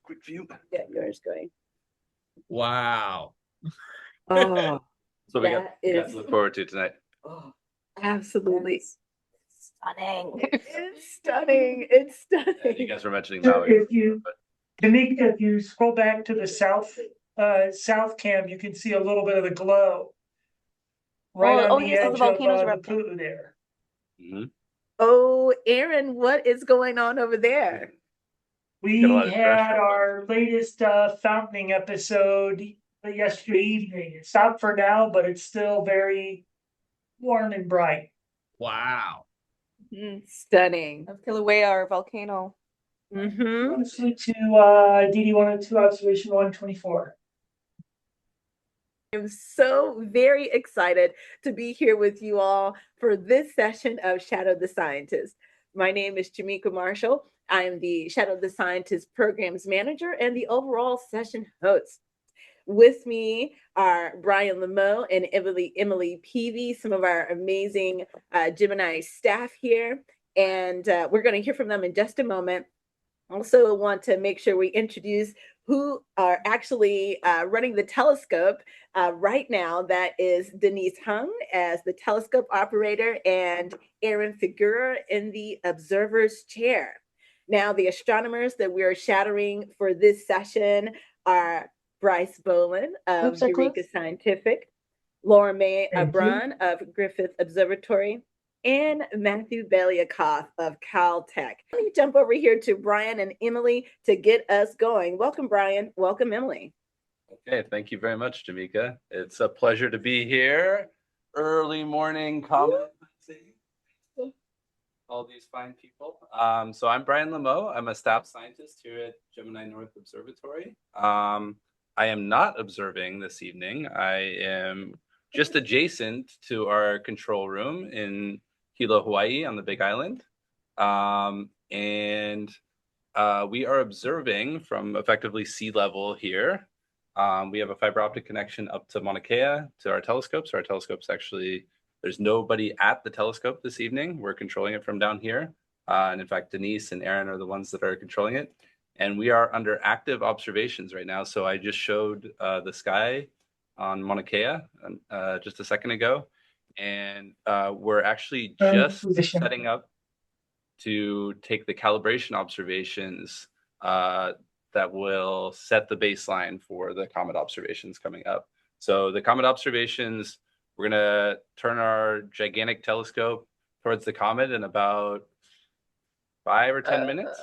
quick view. Yeah, yours going. Wow. Oh, So we got is to look forward to tonight. oh, absolutely Stunning. It's stunning. It's Yeah, you stunning. guys were mentioning So Maui. if you, Tamika, if you scroll back to the south cam, you can see a little bit of the glow right on the yes, the edge of volcanoes the erupting. Pu'u there. Mhm. Oh, Aaron, what is going on over there? Got a We lot of had pressure. our latest fountaining episode yesterday evening. It's out for now, but it's still very warm and bright. Wow. Stunning. Of Kilauea, our volcano. Mm-hmm. Honestly, to DD 102 observation 124. I'm so very excited to be here with you all for this session of Shadow the Scientist. My name is Jamika Marshall. I am the Shadow the Scientist Programs Manager and the overall session host. With me are Brian Lameau and Emily Peavy, some of our amazing Gemini staff here. And we're going to hear from them in just a moment. Also want to make sure we introduce who are actually running the telescope right now. That is Denise Hung as the telescope operator and Aaron Figueroa in the observer's chair. Now, the astronomers that we're shadowing for this session are Bryce Bolin of Eureka Scientific, Laura May Abron of Griffith Observatory, and Matthew Belyakov of Caltech. Let me jump over here to Brian and Emily to get us going. Welcome, Brian. Welcome, Emily. Okay, thank you very much, Jamika. It's a pleasure to be here. Early morning Comet. All these fine people. So I'm Brian Lameau. I'm a staff scientist here at Gemini North Observatory. I am not observing this evening. I am just adjacent to our control room in Hilo, Hawaii on the Big Island. And we are observing from effectively sea level here. We have a fiber optic connection up to Mauna Kea to our telescopes. Our telescopes actually, there's nobody at the telescope this evening. We're controlling it from down here. And in fact, Denise and Aaron are the ones that are controlling it. And we are under active observations right now. So I just showed the sky on Mauna Kea just a second ago. And we're actually just setting up to take the calibration observations that will set the baseline for the comet observations coming up. So the comet observations, we're going to turn our gigantic telescope towards the comet in about 5 or 10 minutes.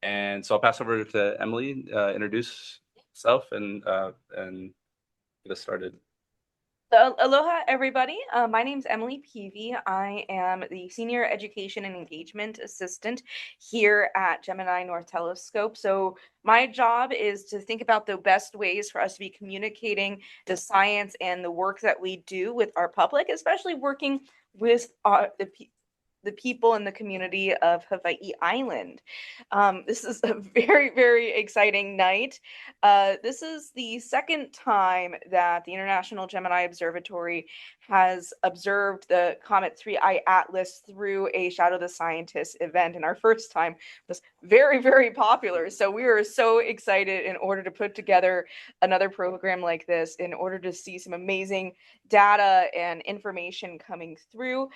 And so I'll pass over to Emily, introduce herself and get us started. So, aloha, everybody. My name's Emily Peavy. I am the Senior Education and Engagement Assistant here at Gemini North Telescope. So my job is to think about the best ways for us to be communicating the science and the work that we do with our public, especially working with the people in the community of Hawaii Island. This is a very, very exciting night. This is the second time that the International Gemini Observatory has observed the Comet 3I Atlas through a Shadow the Scientist event. And our first time was very, very popular. So we were so excited in order to put together another program like this, in order to see some amazing data and information coming through.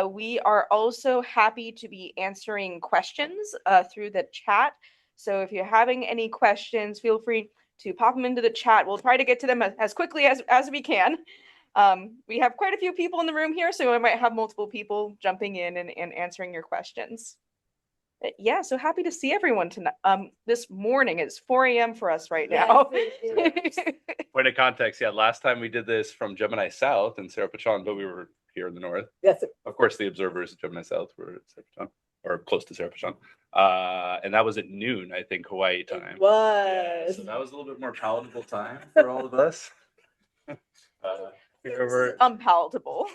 We are also happy to be answering questions through the chat. So if you're having any questions, feel free to pop them into the chat. We'll try to get to them as quickly as we can. We have quite a few people in the room here, so I might have multiple people jumping in and answering your questions. But yeah, so happy to see everyone tonight. This morning, it's 4 a.m. for us right now. Point of context, yeah, last time we did this from Gemini South in Cerro Pachon, but we were here in the north. Yes. Of course, the observers at Gemini South were at Cerro Pachon, or close to Cerro Pachon. And that was at noon, I think, Hawaii time. It was. Yeah, so that was a little bit more palatable time for all of us. It's unpalatable.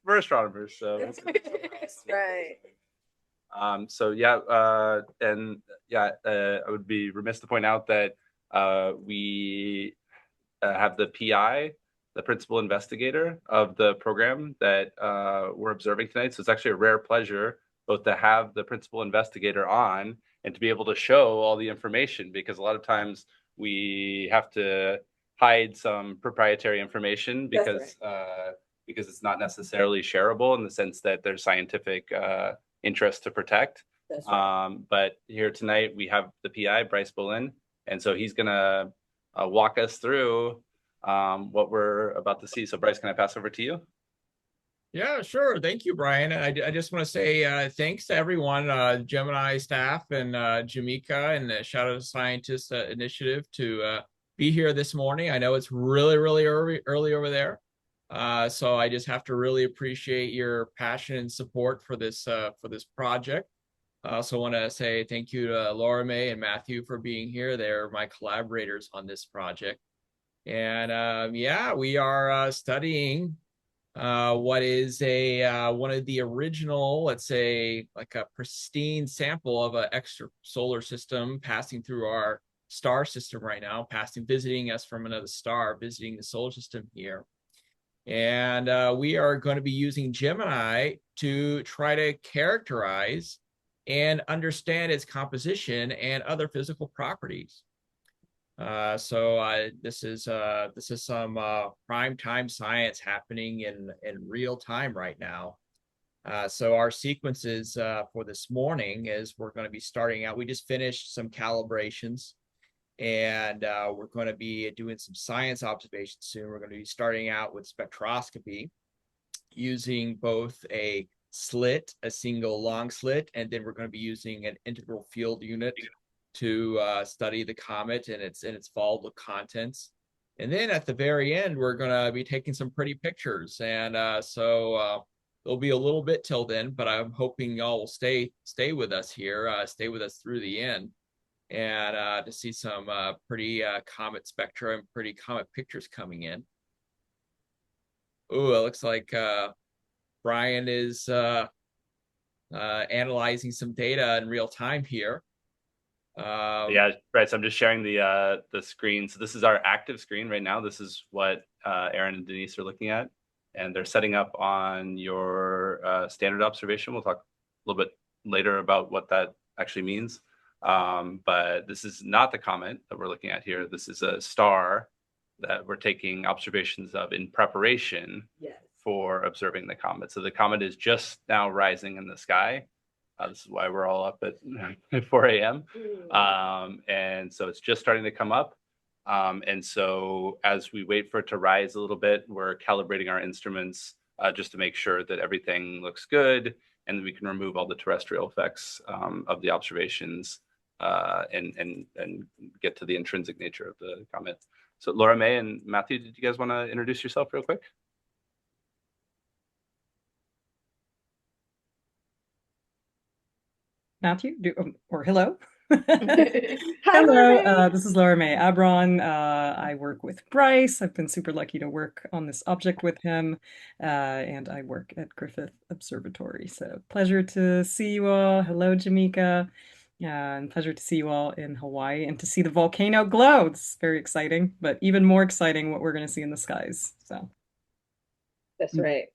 We're astronomers, so right. So yeah, and yeah, I would be remiss to point out that we have the PI, the principal investigator of the program that we're observing tonight. So it's actually a rare pleasure both to have the principal investigator on and to be able to show all the information, because a lot of times we have to hide some proprietary information because because it's not necessarily shareable in the sense that there's scientific interest to protect. That's right. But here tonight we have the PI, Bryce Bolin, and so he's gonna walk us through what we're about to see. So Bryce, can I pass over to you? Yeah, sure. Thank you, Brian. I just want to say thanks to everyone, Gemini staff and Jamaica and the Shadow Scientist Initiative to be here this morning. I know it's really, really early over there. So I just have to really appreciate your passion and support for this project. I also want to say thank you to Laura May and Matthew for being here. They're my collaborators on this project. And yeah, we are studying what is one of the original, let's say, like a pristine sample of an extrasolar system passing through our star system right now, visiting us from another star, visiting the solar system here. And we are going to be using Gemini to try to characterize and understand its composition and other physical properties. So this is some prime time science happening in real time right now. So our sequences for this morning is we're going to be starting out. We just finished some calibrations, and we're going to be doing some science observations soon. We're going to be starting out with spectroscopy using both a single long slit, and then we're going to be using an integral field unit to study the comet and its volatile contents. And then at the very end, we're going to be taking some pretty pictures. And so it'll be a little bit till then, but I'm hoping y'all will stay with us here, stay with us through the end, and to see some pretty comet spectra and pretty comet pictures coming in. Oh, it looks like Brian is analyzing some data in real time here. Yeah, right. So I'm just sharing the screen. So this is our active screen right now. This is what Aaron and Denise are looking at, and they're setting up on your standard observation. We'll talk a little bit later about what that actually means. But this is not the comet that we're looking at here. This is a star that we're taking observations of in preparation for observing the comet. So the comet is just now rising in the sky. This is why we're all up at 4 a.m. And so it's just starting to come up. And so as we wait for it to rise a little bit, we're calibrating our instruments just to make sure that everything looks good and that we can remove all the terrestrial effects of the observations and get to the intrinsic nature of the comet. So Laura May and Matthew, did you guys want to introduce yourself real quick? Matthew, or hello. Hi, Hello, this is Laura May Abron. I work with Bryce. I've been super lucky to work on this object with him, and I work at Griffith Observatory. So pleasure to see you all. Hello, Jamaica, and pleasure to see you all in Hawaii and to see the volcano glow. It's very exciting, but even more exciting what we're going to see in the skies. So That's right.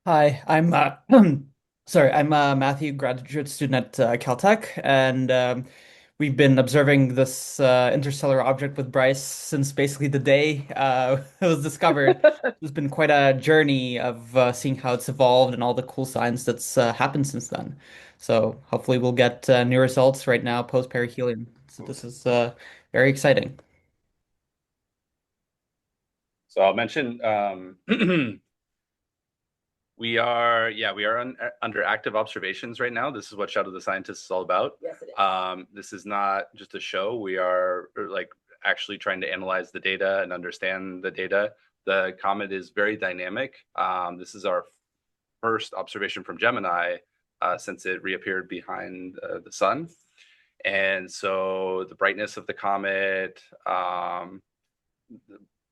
Hi, I'm I'm Matthew, graduate student at Caltech, and we've been observing this interstellar object with Bryce since basically the day it was discovered. It's been quite a journey of seeing how it's evolved and all the cool science that's happened since then. So hopefully we'll get new results right now post-perihelion. So this is very exciting. So I'll mention we are under active observations right now. This is what Shadow the Scientist is all about. Yes, it is. This is not just a show. We are like actually trying to analyze the data and understand the data. The comet is very dynamic. This is our first observation from Gemini since it reappeared behind the sun. And so the brightness of the comet,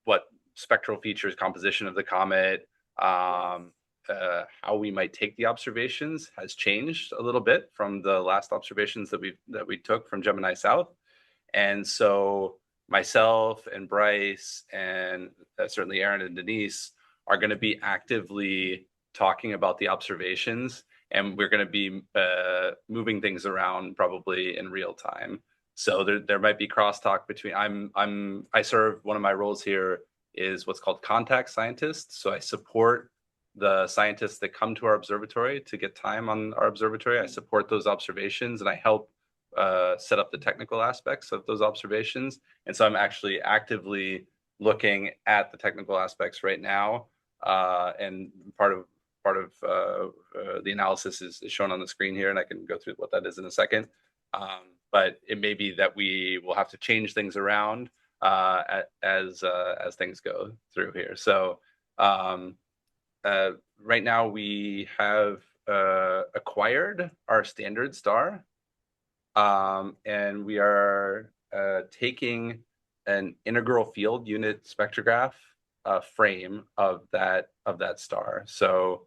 what spectral features, composition of the comet, how we might take the observations has changed a little bit from the last observations that we took from Gemini South. And so myself and Bryce and certainly Aaron and Denise are going to be actively talking about the observations and we're going to be moving things around probably in real time. So there might be crosstalk between. I serve, one of my roles here is what's called contact scientist. So I support the scientists that come to our observatory to get time on our observatory. I support those observations, and I help set up the technical aspects of those observations. And so I'm actually actively looking at the technical aspects right now, and part of the analysis is shown on the screen here, and I can go through what that is in a second. But it may be that we will have to change things around as things go through here. So right now we have acquired our standard star, and we are taking an integral field unit spectrograph frame of that star. So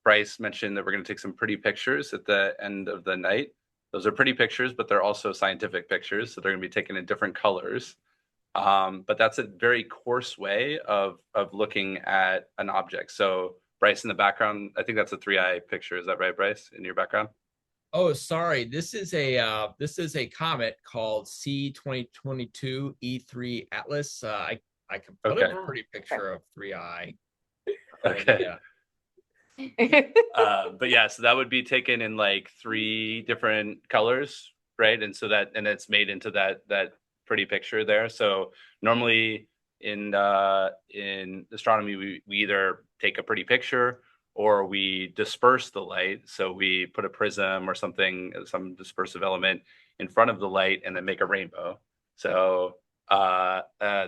Bryce mentioned that we're going to take some pretty pictures at the end of the night. Those are pretty pictures, but they're also scientific pictures, so they're going to be taken in different colors. But that's a very coarse way of looking at an object. So Bryce, in the background, I think that's a 3i picture. Is that right, Bryce, in your background? Oh, sorry. This is a comet called C2022 E3 Atlas. I can put Okay. a pretty picture of 3i. Okay. Yeah. But yeah, so that would be taken in like 3 different colors, right? And so it's made into that pretty picture there. So normally in astronomy, we either take a pretty picture or we disperse the light. So we put a prism or something, some dispersive element in front of the light, and then make a rainbow. So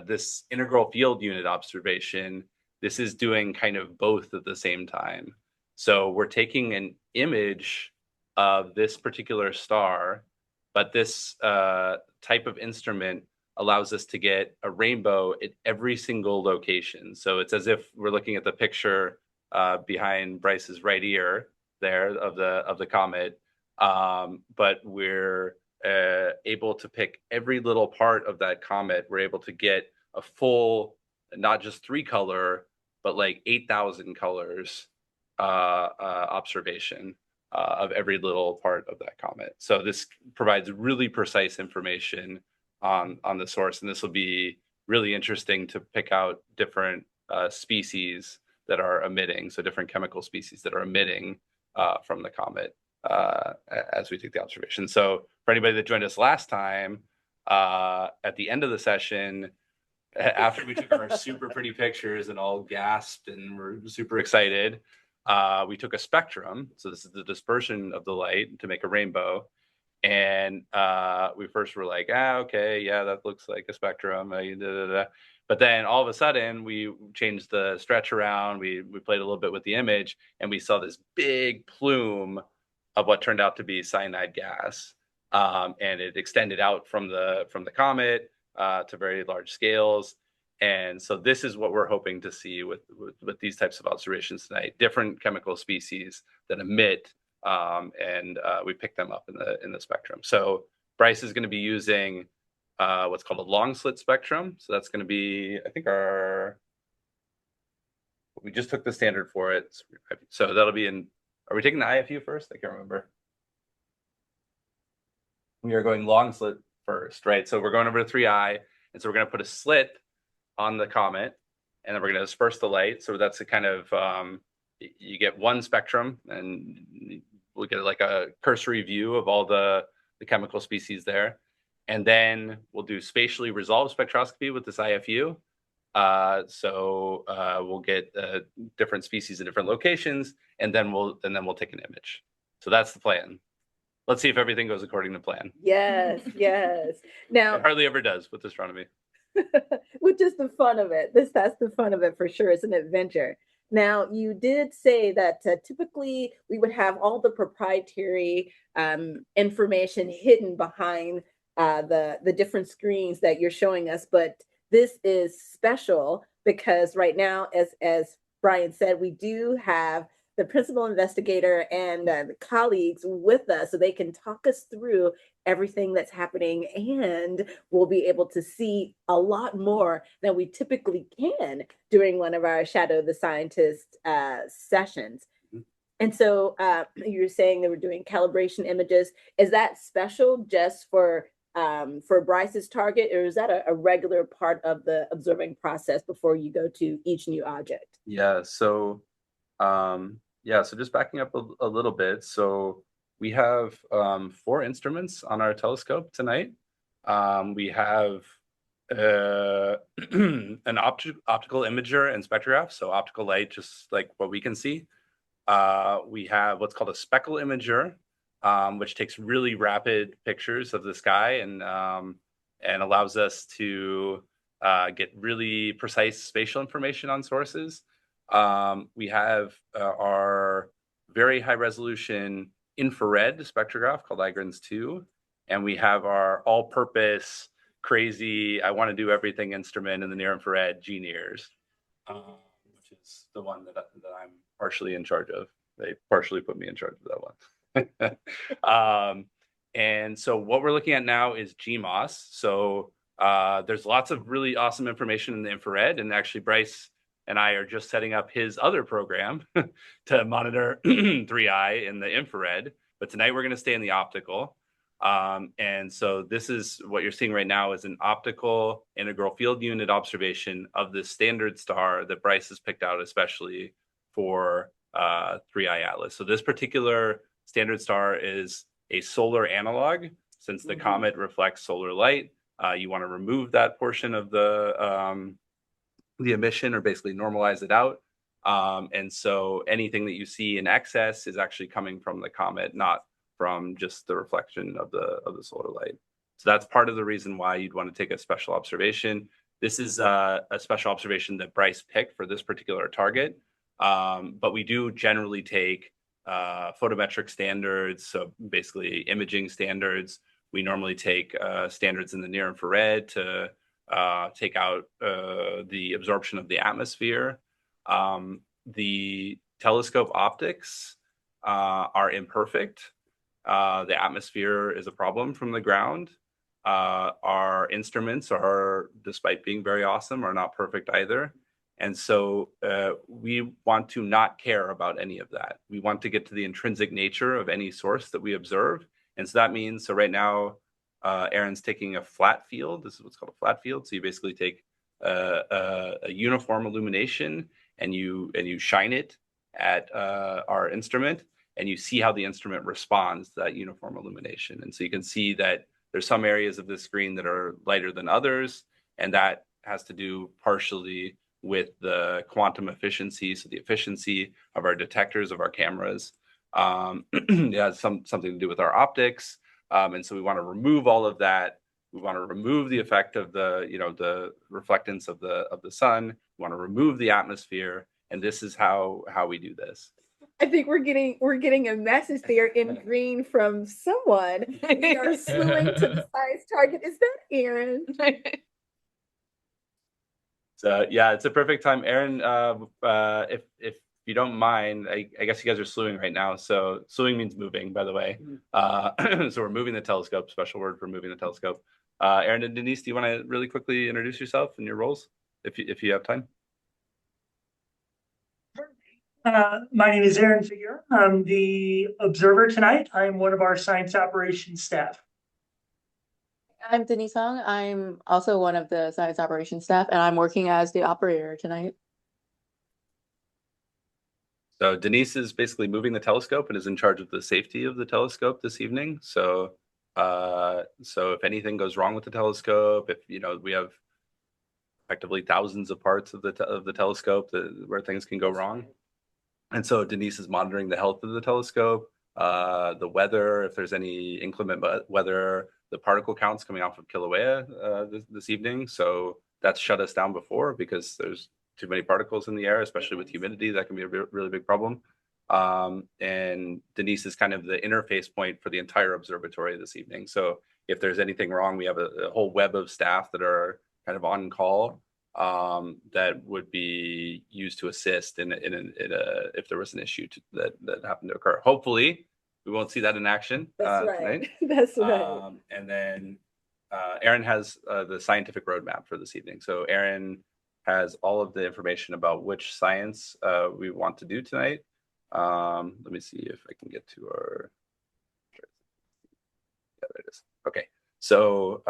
this integral field unit observation, this is doing kind of both at the same time. So we're taking an image of this particular star, but this type of instrument allows us to get a rainbow at every single location. So it's as if we're looking at the picture behind Bryce's right ear there of the comet, but we're able to pick every little part of that comet. We're able to get a full, not just 3 color, but like 8,000 colors observation of every little part of that comet. So this provides really precise information on the source, and this will be really interesting to pick out different species that are emitting, so different chemical species that are emitting from the comet as we take the observation. So for anybody that joined us last time, at the end of the session, after we took our super pretty pictures and all gasped and were super excited, we took a spectrum. So this is the dispersion of the light to make a rainbow. And we first were like, okay, yeah, that looks like a spectrum. But then all of a sudden, we changed the stretch around. We played a little bit with the image, and we saw this big plume of what turned out to be cyanide gas. And it extended out from the comet to very large scales. And so this is what we're hoping to see with these types of observations tonight: different chemical species that emit, and we pick them up in the spectrum. So Bryce is going to be using what's called a long slit spectrum. So that's going to be, I think, we just took the standard for it. So that'll be in, are we taking the IFU first? I can't remember. We are going long slit first, right? So we're going over to 3i, and so we're going to put a slit on the comet, and then we're going to disperse the light. So that's a kind of, you get one spectrum, and we'll get like a cursory view of all the chemical species there. And then we'll do spatially resolved spectroscopy with this IFU. So we'll get different species in different locations, and then we'll take an image. So that's the plan. Let's see if everything goes according to plan. Yes, yes. Now, it hardly ever does with astronomy. which is the fun of it. That's the fun of it for sure. It's an adventure. Now, you did say that typically we would have all the proprietary information hidden behind the different screens that you're showing us, but this is special because right now, as Brian said, we do have the principal investigator and the colleagues with us so they can talk us through everything that's happening, and we'll be able to see a lot more than we typically can during one of our Shadow the Scientist sessions. And so you were saying that we're doing calibration images. Is that special just for Bryce's target, or is that a regular part of the observing process before you go to each new object? Yeah, so so just backing up a little bit. So we have 4 instruments on our telescope tonight. We have an optical imager and spectrograph, so optical light, just like what we can see. We have what's called a speckle imager, which takes really rapid pictures of the sky and allows us to get really precise spatial information on sources. We have our very high resolution infrared spectrograph called Agrans 2, and we have our all-purpose crazy I want to do everything instrument in the near infrared GNIRS, which is the one that I'm partially in charge of. They partially put me in charge of that one. And so what we're looking at now is GMOS. So there's lots of really awesome information in the infrared, and actually Bryce and I are just setting up his other program to monitor 3i in the infrared. But tonight we're going to stay in the optical. And so this is what you're seeing right now is an optical integral field unit observation of the standard star that Bryce has picked out especially for 3i Atlas. So this particular standard star is a solar analog. Since the comet reflects solar light, you want to remove that portion of the emission, or basically normalize it out. And so anything that you see in excess is actually coming from the comet, not from just the reflection of the solar light. So that's part of the reason why you'd want to take a special observation. This is a special observation that Bryce picked for this particular target. But we do generally take photometric standards, so basically imaging standards. We normally take standards in the near infrared to take out the absorption of the atmosphere. The telescope optics are imperfect. The atmosphere is a problem from the ground. Our instruments are, despite being very awesome, are not perfect either. And so we want to not care about any of that. We want to get to the intrinsic nature of any source that we observe. And so that means, so right now, Aaron's taking a flat field. This is what's called a flat field. So you basically take a uniform illumination and you shine it at our instrument, and you see how the instrument responds to that uniform illumination. And so you can see that there's some areas of the screen that are lighter than others, and that has to do partially with the quantum efficiency, so the efficiency of our detectors, of our cameras. It has something to do with our optics. And so we want to remove all of that. We want to remove the effect of the reflectance of the sun. We want to remove the atmosphere. And this is how we do this. I think we're getting a message there in green from someone. We are slewing to the size target. Is that Aaron? So yeah, it's a perfect time. Aaron, if you don't mind, I guess you guys are slewing right now. So slewing means moving, by the way. So we're moving the telescope, special word for moving the telescope. Aaron and Denise, do you want to really quickly introduce yourself and your roles, if you have time? My name is Aaron Figueroa. I'm the observer tonight. I'm one of our science operations staff. I'm Denise Hong. I'm also one of the science operations staff, and I'm working as the operator tonight. So Denise is basically moving the telescope and is in charge of the safety of the telescope this evening. So if anything goes wrong with the telescope, if we have effectively thousands of parts of the telescope where things can go wrong. And so Denise is monitoring the health of the telescope, the weather, if there's any inclement weather, the particle counts coming off of Kilauea this evening. So that's shut us down before because there's too many particles in the air, especially with humidity. That can be a really big problem. And Denise is kind of the interface point for the entire observatory this evening. So if there's anything wrong, we have a whole web of staff that are kind of on call that would be used to assist in if there was an issue that happened to occur. Hopefully, we won't see that in action tonight. That's right. And then Aaron has the scientific roadmap for this evening. So Aaron has all of the information about which science we want to do tonight. Let me see if I can get to our. Yeah, there it is. Okay, so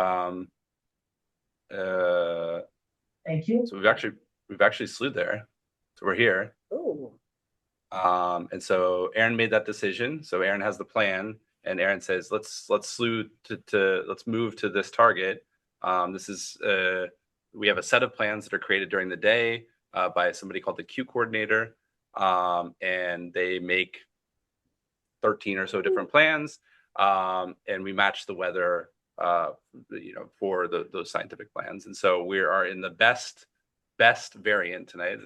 Thank you. so we've actually slewed there, so we're here. Oh, And so Aaron made that decision. So Aaron has the plan, and Aaron says, let's slew let's move to this target. This is we have a set of plans that are created during the day by somebody called the Q coordinator, and they make 13 or so different plans, and we match the weather, for those scientific plans. And so we are in the best variant tonight,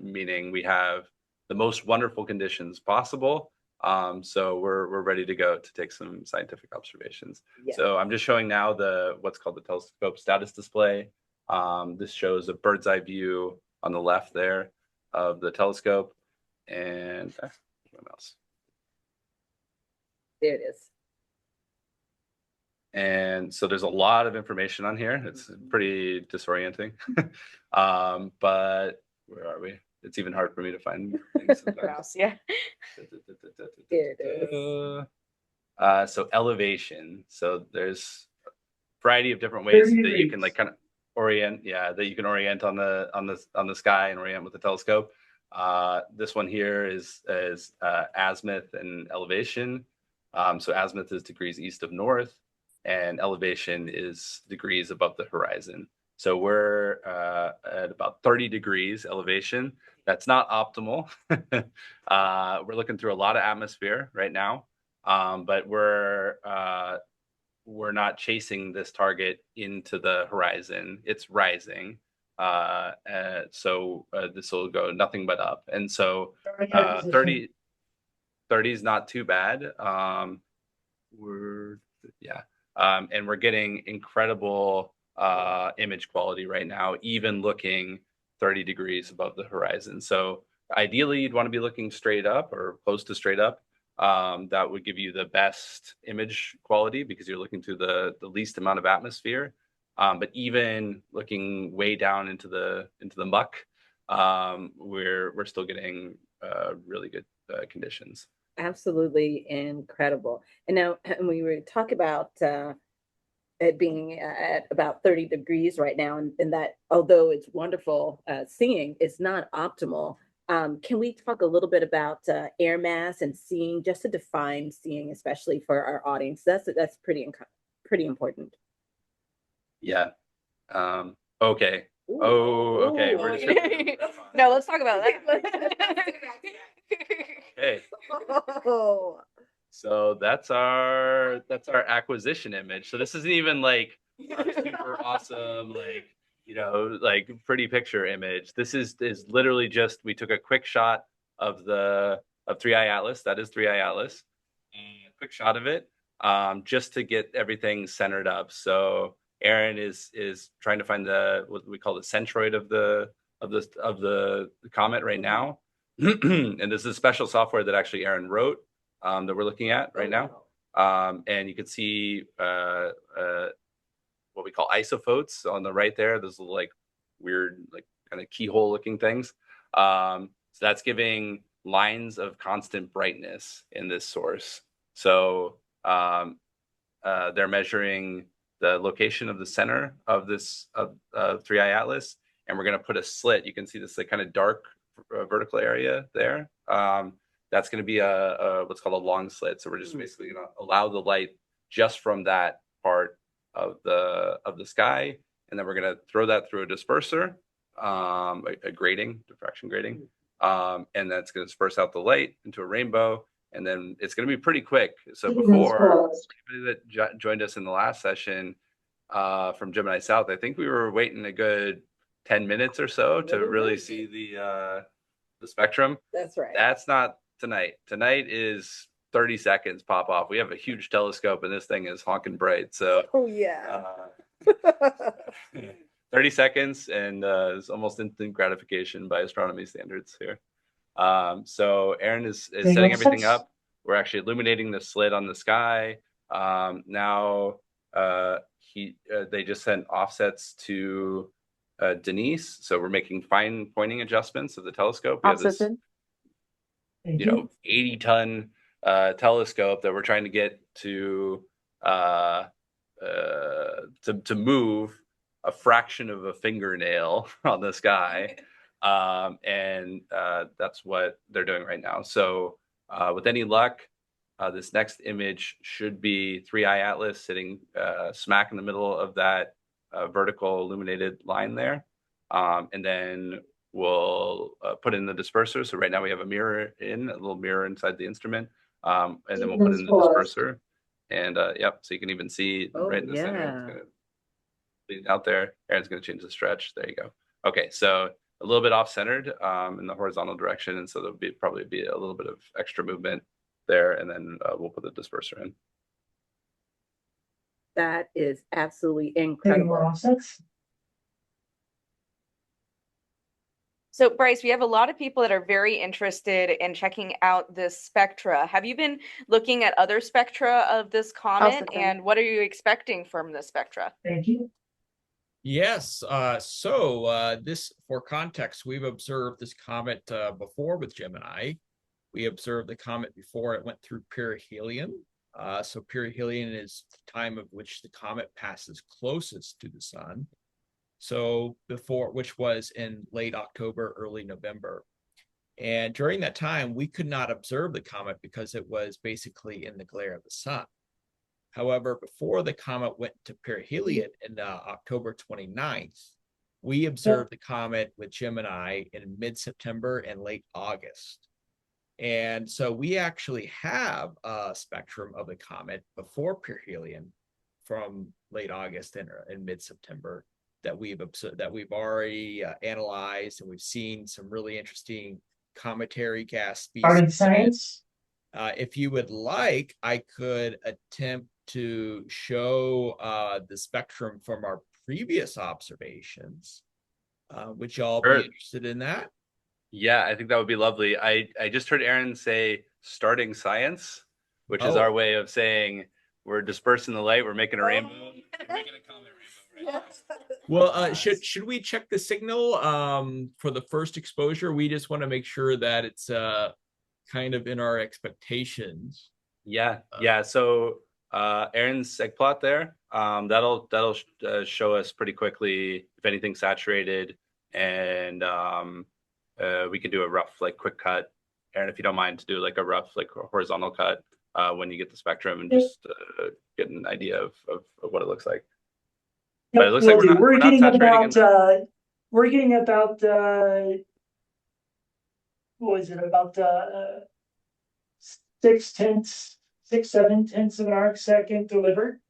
meaning we have the most wonderful conditions possible. So we're ready to go to take some scientific observations. yeah. So I'm just showing now what's called the telescope status display. This shows a bird's eye view on the left there of the telescope, and what else? There it is. And so there's a lot of information on here. It's pretty disorienting. But where are we? It's even hard for me to find things sometimes. Browse, yeah. There it is. So elevation. So there's a variety of different ways 30 that you can degrees. like kind of orient. Yeah, that you can orient on the sky and orient with the telescope. This one here is azimuth and elevation. So azimuth is degrees east of north, and elevation is degrees above the horizon. So we're at about 30 degrees elevation. That's not optimal. We're looking through a lot of atmosphere right now, but we're not chasing this target into the horizon. It's rising. So this will go nothing but up. And so 30 is not too bad. And we're getting incredible image quality right now, even looking 30 degrees above the horizon. So ideally, you'd want to be looking straight up or close to straight up. That would give you the best image quality because you're looking through the least amount of atmosphere. But even looking way down into the muck, we're still getting really good conditions. Absolutely incredible. And now when we were talking about it being at about 30 degrees right now, and that although it's wonderful seeing, it's not optimal. Can we talk a little bit about air mass and seeing, just to define seeing, especially for our audience? That's pretty important. Yeah. Okay. Ooh. Oh, okay. Ooh. We're just No, let's talk about that. okay. Oh. So that's our acquisition image. So this isn't even like our super awesome, like pretty picture image. This is literally just, we took a quick shot of 3i Atlas. That is 3i Atlas. A quick shot of it, just to get everything centered up. So Aaron is trying to find what we call the centroid of the comet right now. And this is special software that actually Aaron wrote, that we're looking at right now. And you can see what we call isophotes on the right there. Those little like weird, like kind of keyhole looking things. So that's giving lines of constant brightness in this source. So they're measuring the location of the center of this 3i Atlas, and we're going to put a slit. You can see this like kind of dark vertical area there. That's going to be a what's called a long slit. So we're just basically going to allow the light just from that part of the sky, and then we're going to throw that through a disperser, a grating, diffraction grating, and that's going to disperse out the light into a rainbow. And then it's going to be pretty quick. So before anybody that joined us in the last session from Gemini South, I think we were waiting a good 10 minutes or so to really see the spectrum. That's right. That's not tonight. Tonight is 30 seconds pop off. We have a huge telescope and this thing is honking bright. So oh yeah. 30 seconds, and it's almost instant gratification by astronomy standards here. So Aaron is setting everything up. We're actually illuminating the slit on the sky. Now they just sent offsets to Denise, so we're making fine pointing adjustments of the telescope. We have this, 80-ton telescope that we're trying to get to move a fraction of a fingernail on the sky. And that's what they're doing right now. So with any luck, this next image should be 3i Atlas sitting smack in the middle of that vertical illuminated line there. And then we'll put in the disperser. So right now we have a little mirror inside the instrument. And then we'll put in the disperser. And yep, so you can even see right in the center. Out there, Aaron's going to change the stretch. There you go. Okay, so a little bit off-centered in the horizontal direction, and so there'll probably be a little bit of extra movement there, and then we'll put the disperser in. That is absolutely incredible. So Bryce, we have a lot of people that are very interested in checking out this spectra. Have you been looking at other spectra of this comet, and what are you expecting from the spectra? Thank you. Yes. So this, for context, we've observed this comet before with Gemini. We observed the comet before it went through perihelion. So perihelion is the time of which the comet passes closest to the sun. So which was in late October, early November. And during that time, we could not observe the comet because it was basically in the glare of the sun. However, before the comet went to perihelion in October 29th, we observed the comet with Gemini in mid-September and late August. And so we actually have a spectrum of the comet before perihelion from late August and mid-September that we've already analyzed, and we've seen some really interesting cometary gas species. Science. If you would like, I could attempt to show the spectrum from our previous observations. Would y'all be interested in that? Yeah, I think that would be lovely. I just heard Aaron say starting science, which is our way of saying we're dispersing the light, we're making a rainbow. We're making a comet rainbow right now. Well, should we check the signal for the first exposure? We just want to make sure that it's kind of in our expectations. Yeah. So Aaron's seg plot there, that'll show us pretty quickly if anything's saturated, and we can do a rough quick cut. Aaron, if you don't mind, to do a rough horizontal cut when you get the spectrum and just get an idea of what it looks like. Yep, but it looks like we're not saturating. We're getting about what is it, about 6/7 of an arc second delivered,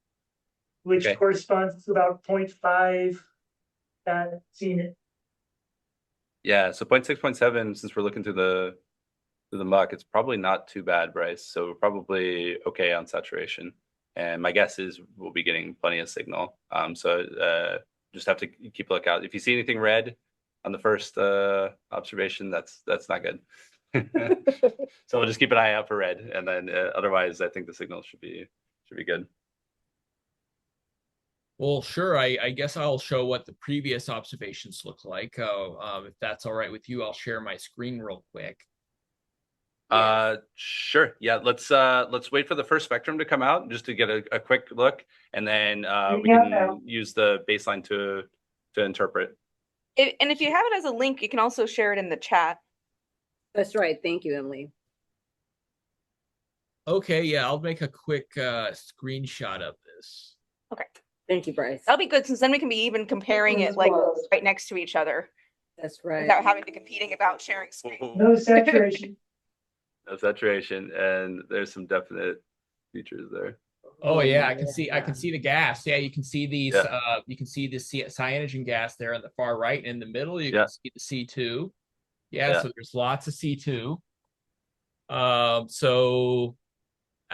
which corresponds to about 0.5 seen it. Yeah, so 0.6, 0.7, since we're looking through the muck, it's probably not too bad, Bryce. So we're probably okay on saturation. And my guess is we'll be getting plenty of signal. So just have to keep a lookout. If you see anything red on the first observation, that's not good. So we'll just keep an eye out for red, and then otherwise, I think the signal should be good. Well, sure. I guess I'll show what the previous observations look like. If that's all right with you, I'll share my screen real quick. Sure. Yeah, let's wait for the first spectrum to come out just to get a quick look, and then we can use the baseline to interpret. And if you have it as a link, you can also share it in the chat. That's right. Thank you, Emily. Okay, yeah, I'll make a quick screenshot of this. Okay. Thank you, Bryce. That'll be good, since then we can be even comparing it right next to each other. That's right. Without having to competing about sharing screen. No saturation. No saturation, and there's some definite features there. Oh yeah, I can see the gas. Yeah, you can see these. You can see the cyanogen gas there on the far right, and in the middle you can see the C2. Yeah, so there's lots of C2. So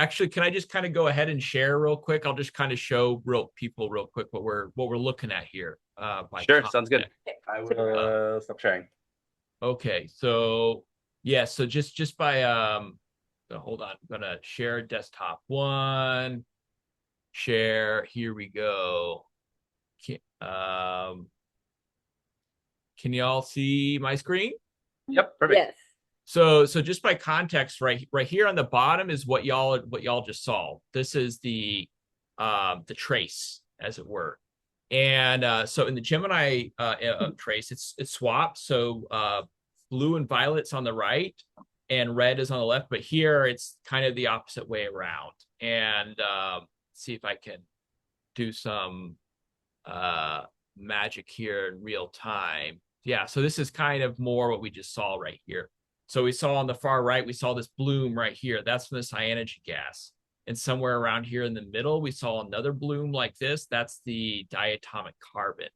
Actually, can I just kind of go ahead and share real quick? I'll just kind of show people real quick what we're looking at here. Sure, sounds good. I will stop sharing. Okay, so yeah, so just by so hold on, I'm gonna share desktop one, share. Here we go. Can y'all see my screen? Yep, perfect. Yes. So just by context, right here on the bottom is what y'all just saw. This is the trace, as it were. And so in the Gemini trace, it's swapped. So blue and violet's on the right, and red is on the left. But here it's kind of the opposite way around. And see if I can do some magic here in real time. Yeah, so this is kind of more what we just saw right here. So we saw on the far right, we saw this bloom right here. That's from the cyanogen gas. And somewhere around here in the middle, we saw another bloom like this. That's the diatomic carbon.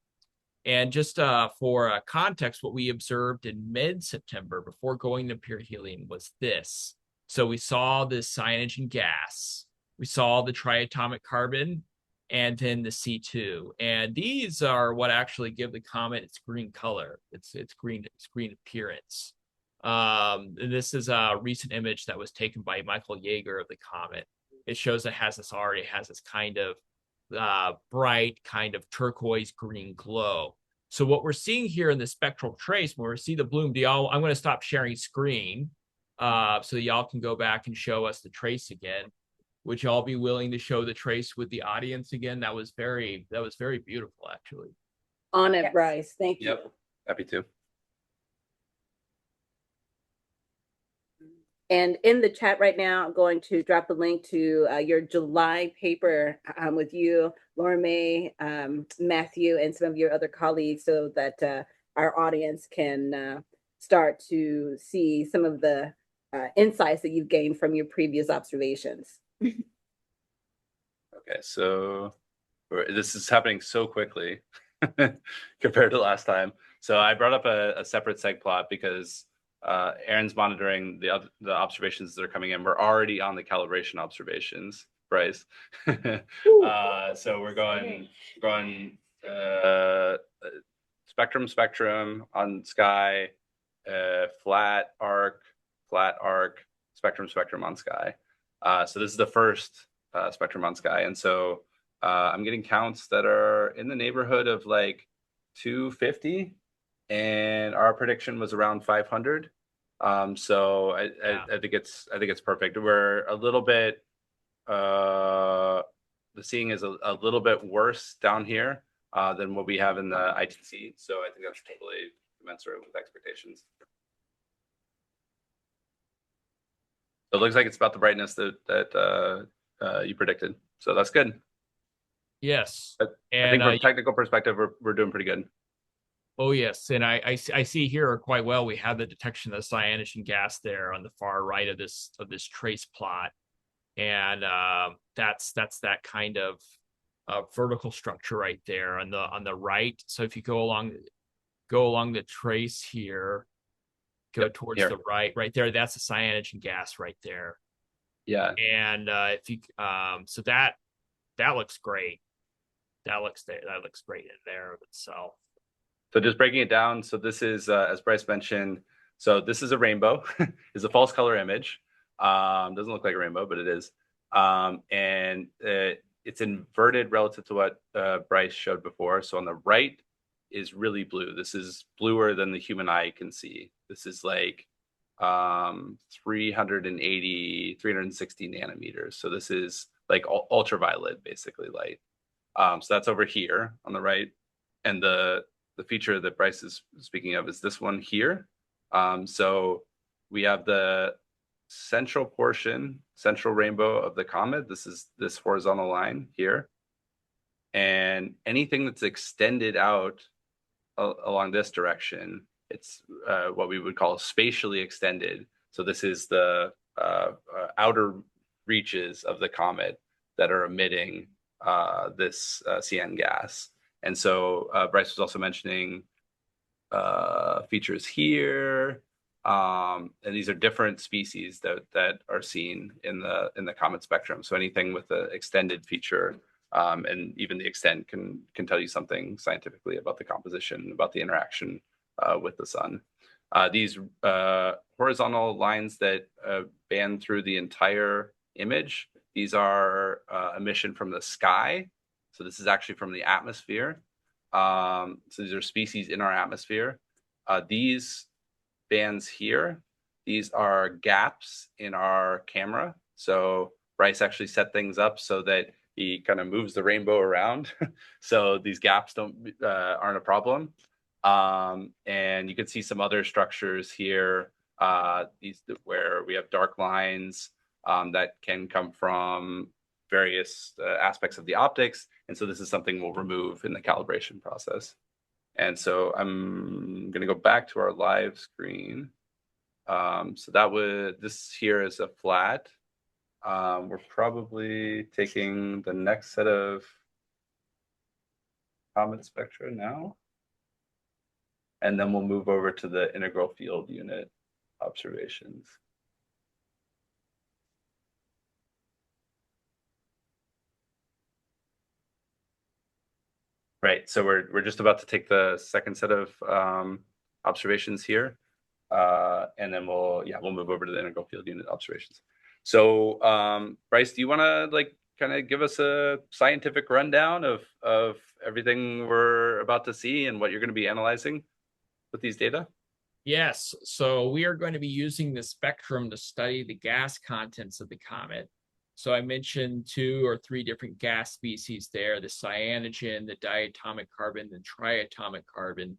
And just for context, what we observed in mid-September before going to perihelion was this. So we saw this cyanogen gas. We saw the triatomic carbon and then the C2. And these are what actually give the comet its green color. It's green appearance. This is a recent image that was taken by Michael Yeager of the comet. It shows it has this kind of bright, kind of turquoise green glow. So what we're seeing here in the spectral trace, when we see the bloom, I'm going to stop sharing screen so y'all can go back and show us the trace again. Would y'all be willing to show the trace with the audience again? That was very beautiful, actually. On it, Bryce. Thank you. Yep, happy to. And in the chat right now, I'm going to drop the link to your July paper with you, Laura May, Matthew, and some of your other colleagues, so that our audience can start to see some of the insights that you've gained from your previous observations. Okay, so this is happening so quickly compared to last time. So I brought up a separate seg plot because Aaron's monitoring the observations that are coming in. We're already on the calibration observations, Bryce. So we're going spectrum on sky, flat arc, spectrum on sky. So this is the first spectrum on sky. And so I'm getting counts that are in the neighborhood of like 250, and our prediction was around 500. So I think it's perfect. We're a little bit the seeing is a little bit worse down here than what we have in the ITC. So I think that's totally commensurate with expectations. So it looks like it's about the brightness that you predicted. So that's good. Yes. But I think from a technical perspective, we're doing pretty good. Oh, yes. And I see here quite well, we have the detection of the cyanogen gas there on the far right of this trace plot. And that's that kind of vertical structure right there on the right. So if you go along the trace here, go towards the right there, that's the cyanogen gas right there. Yeah. And if you so that looks great. That looks great in there of itself. So just breaking it down. So this is, as Bryce mentioned, so this is a rainbow. It's a false color image. Doesn't look like a rainbow, but it is. And it's inverted relative to what Bryce showed before. So on the right is really blue. This is bluer than the human eye can see. This is like 360 nanometers. So this is like ultraviolet, basically light. So that's over here on the right. And the feature that Bryce is speaking of is this one here. So we have the central rainbow of the comet. This is this horizontal line here. And anything that's extended out along this direction, it's what we would call spatially extended. So this is the outer reaches of the comet that are emitting this CN gas. And so Bryce was also mentioning features here. And these are different species that are seen in the comet spectrum. So anything with the extended feature, and even the extent can tell you something scientifically about the composition, about the interaction with the sun. These horizontal lines that band through the entire image, these are emission from the sky. So this is actually from the atmosphere. So these are species in our atmosphere. These bands here, these are gaps in our camera. So Bryce actually set things up so that he kind of moves the rainbow around. So these gaps aren't a problem. And you can see some other structures here, these where we have dark lines that can come from various aspects of the optics. And so this is something we'll remove in the calibration process. And so I'm going to go back to our live screen. So this here is a flat. We're probably taking the next set of comet spectra now. And then we'll move over to the integral field unit observations. Right, so we're just about to take the second set of observations here, and then we'll move over to the integral field unit observations. So Bryce, do you want to kind of give us a scientific rundown of everything we're about to see and what you're going to be analyzing with these data? Yes, so we are going to be using the spectrum to study the gas contents of the comet. So I mentioned 2 or 3 different gas species there, the cyanogen, the diatomic carbon, the triatomic carbon.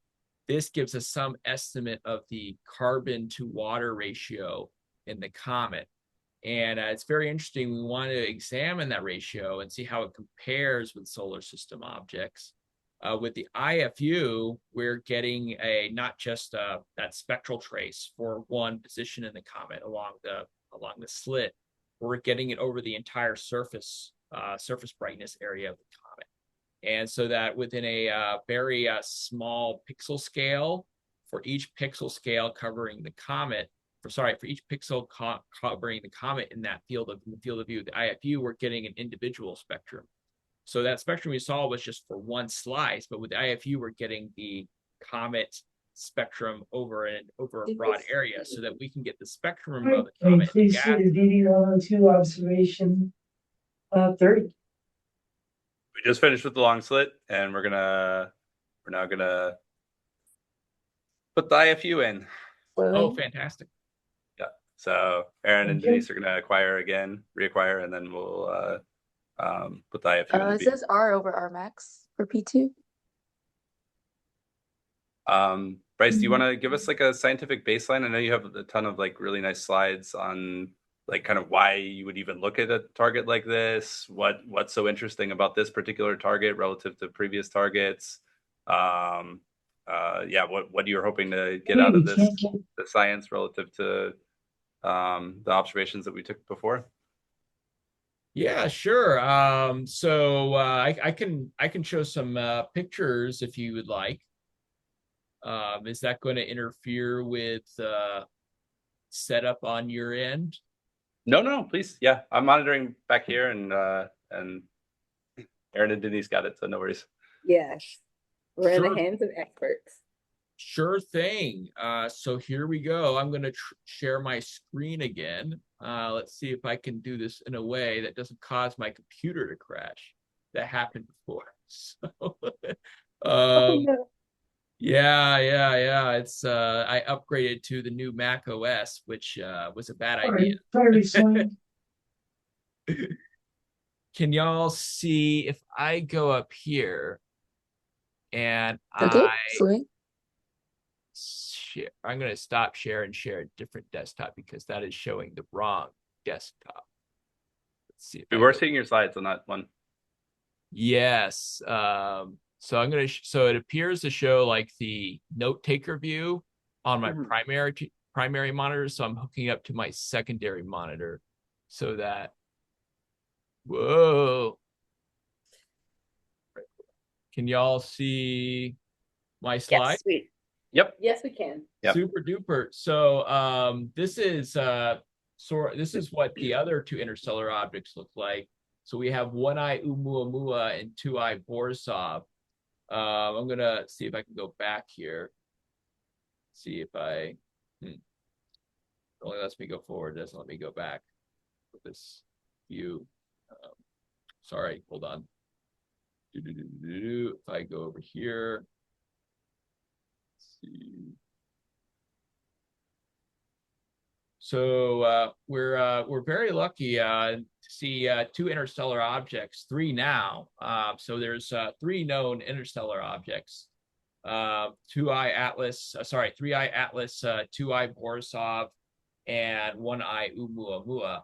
This gives us some estimate of the carbon to water ratio in the comet. And it's very interesting. We want to examine that ratio and see how it compares with solar system objects. With the IFU, we're getting not just that spectral trace for one position in the comet along the slit. We're getting it over the entire surface brightness area of the comet. And so that within a very small pixel scale, for each pixel scale covering the comet, for each pixel covering the comet in the field of view, the IFU, we're getting an individual spectrum. So that spectrum we saw was just for one slice, but with the IFU, we're getting the comet spectrum over a broad area, so that we can get the spectrum of the comet. Please see the video 2 observation 30. We just finished with the long slit, and we're now gonna put the IFU in. Oh, fantastic! Yeah. So Aaron and Denise are gonna reacquire, and then we'll put the IFU in. It says R over R max for P2. Bryce, do you want to give us a scientific baseline? I know you have a ton of really nice slides on kind of why you would even look at a target like this. What's so interesting about this particular target relative to previous targets? What you're hoping to get out of the science relative to the observations that we took before? Yeah, sure. So I can show some pictures if you would like. Is that going to interfere with setup on your end? No, please. Yeah, I'm monitoring back here, and Aaron and Denise got it, so no worries. Yes, we're in the hands of experts. Sure thing. So here we go. I'm going to share my screen again. Let's see if I can do this in a way that doesn't cause my computer to crash. That happened before. So, yeah. It's I upgraded to the new Mac OS, which was a bad idea. Can y'all see if I go up here and share? I'm going to stop share and share a different desktop because that is showing the wrong desktop. Let's see. We were seeing your slides on that one. Yes. So I'm going to, so it appears to show the note taker view on my primary monitor. So I'm hooking up to my secondary monitor so that, whoa. Can y'all see my slide? Yes, Yep. Yes, we can. Yep. Super duper. So this is what the other two interstellar objects look like. So we have One-Eye Oumuamua and Two-Eye Borisov. I'm gonna see if I can go back here. See if I it only lets me go forward, doesn't let me go back with this view. Sorry, hold on. If I go over here, let's see. So we're very lucky to see two interstellar objects, three now. So there's three known interstellar objects: Two-Eye Atlas, Three-Eye Atlas, Two-Eye Borisov, and One-Eye Oumuamua.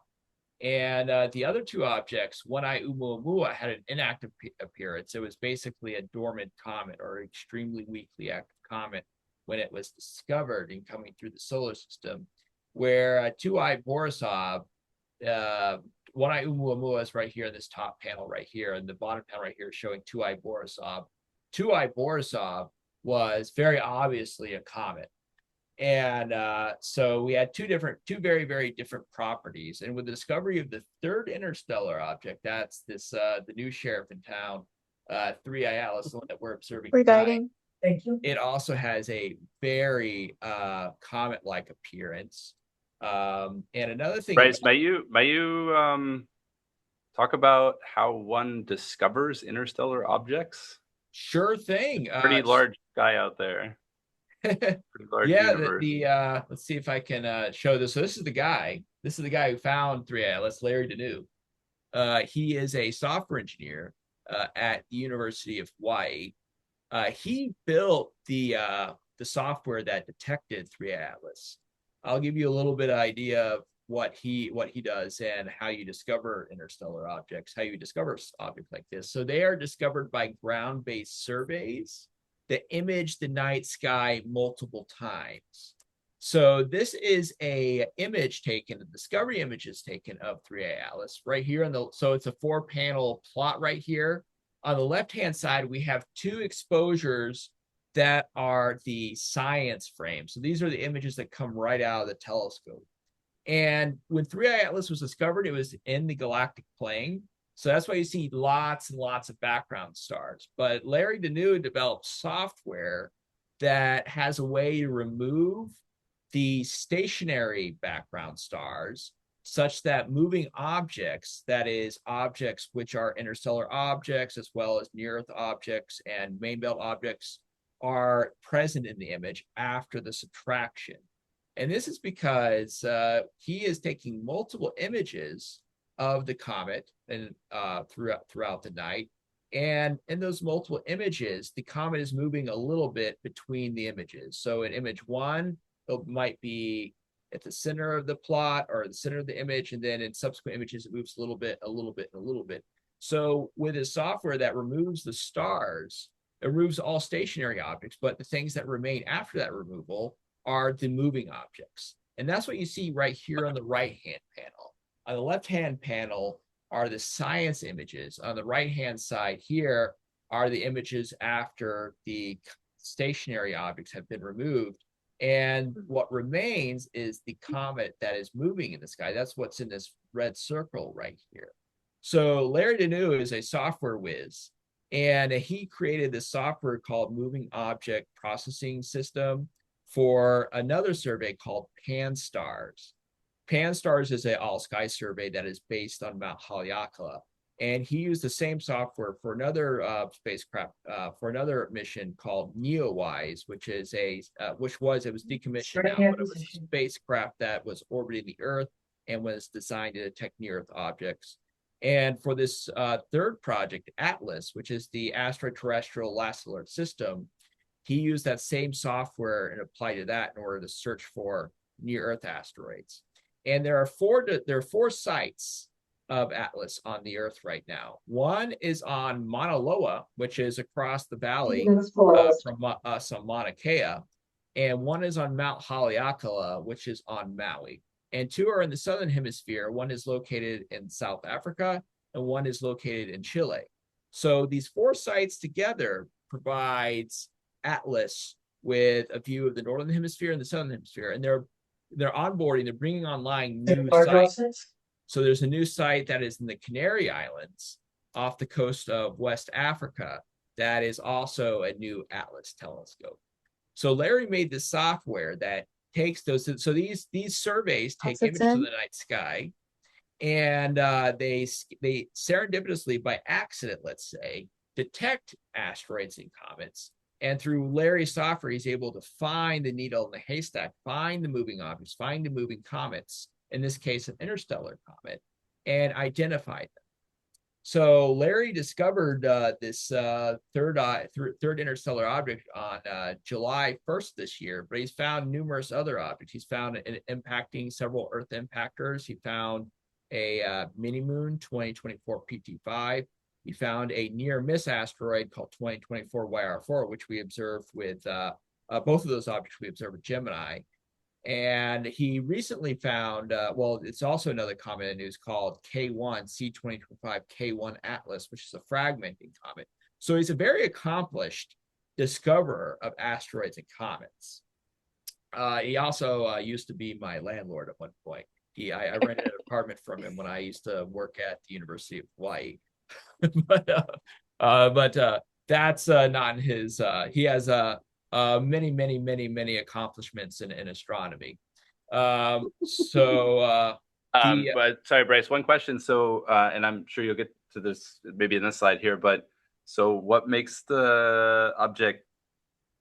And the other two objects, One-Eye Oumuamua, had an inactive appearance. It was basically a dormant comet or extremely weakly active comet when it was discovered and coming through the solar system. Where Two-Eye Borisov, One-Eye Oumuamua is right here in this top panel right here, and the bottom panel right here is showing Two-Eye Borisov. Two-Eye Borisov was very obviously a comet. And so we had two very, very different properties. And with the discovery of the third interstellar object, that's this the new sheriff in town, Three-Eye Atlas, the one that we're observing. Regarding. Thank you. It also has a very comet-like appearance. And another thing, Bryce, may you talk about how one discovers interstellar objects? Sure thing. Pretty large guy out there. Pretty large universe. Let's see if I can show this. So this is the guy. This is the guy who found Three-Eye Atlas, Larry Deneu. He is a software engineer at the University of Hawaii. He built the software that detected Three-Eye Atlas. I'll give you a little bit of idea of what he does and how you discover interstellar objects, how you discover objects like this. So they are discovered by ground-based surveys that image the night sky multiple times. So this is a image taken, the discovery images taken of Three-Eye Atlas right here so it's a 4-panel plot right here. On the left-hand side, we have two exposures that are the science frame. So these are the images that come right out of the telescope. And when Three-Eye Atlas was discovered, it was in the galactic plane. So that's why you see lots and lots of background stars. But Larry Deneu developed software that has a way to remove the stationary background stars such that moving objects, that is, objects which are interstellar objects as well as near-Earth objects and main belt objects, are present in the image after the subtraction. And this is because he is taking multiple images of the comet and throughout the night. And in those multiple images, the comet is moving a little bit between the images. So in image one, it might be at the center of the plot or the center of the image, and then in subsequent images, it moves a little bit, a little bit, a little bit. So with a software that removes the stars, it removes all stationary objects, but the things that remain after that removal are the moving objects. And that's what you see right here on the right-hand panel. On the left-hand panel are the science images. On the right-hand side here are the images after the stationary objects have been removed. And what remains is the comet that is moving in the sky. That's what's in this red circle right here. So Larry Deneu is a software whiz, and he created this software called Moving Object Processing System for another survey called PanSTARRS. PanSTARRS is an all-sky survey that is based on Mount Haleakala. And he used the same software for another spacecraft, for another mission called NEOWISE, which is it was decommissioned now, but it was a spacecraft that was orbiting the Earth and was designed to detect near-Earth objects. And for this third project, ATLAS, which is the Asteroid Terrestrial Last Alert System, he used that same software and applied to that in order to search for near-Earth asteroids. And there are four sites of ATLAS on the Earth right now. One is on Mauna Loa, which is across the valley from us on Mauna Kea, and one is on Mount Haleakala, which is on Maui. And two are in the southern hemisphere. One is located in South Africa, and one is located in Chile. So these four sites together provides ATLAS with a view of the northern hemisphere and the southern hemisphere, and they're onboarding, they're bringing online new sites. So there's a new site that is in the Canary Islands off the coast of West Africa that is also a new Atlas telescope. So Larry made this software that takes those. So these surveys take images of the night sky, and they serendipitously, by accident, let's say, detect asteroids and comets. And through Larry's software, he's able to find the needle in the haystack, find the moving objects, find the moving comets, in this case, an interstellar comet, and identify them. So Larry discovered this third interstellar object on July 1st this year, but he's found numerous other objects. He's found it impacting several Earth impactors. He found a mini-moon 2024 PT5. He found a near-miss asteroid called 2024 YR4, which we observed with both of those objects we observed with Gemini. And he recently found, well, it's also another comet in the news called K1 C2025 K1 Atlas, which is a fragmenting comet. So he's a very accomplished discoverer of asteroids and comets. He also used to be my landlord at one point. I rented an apartment from him when I used to work at the University of Hawaii. but that's not his. He has many accomplishments in astronomy. But sorry, Bryce, one question. So, and I'm sure you'll get to this maybe in this slide here, but so what makes the object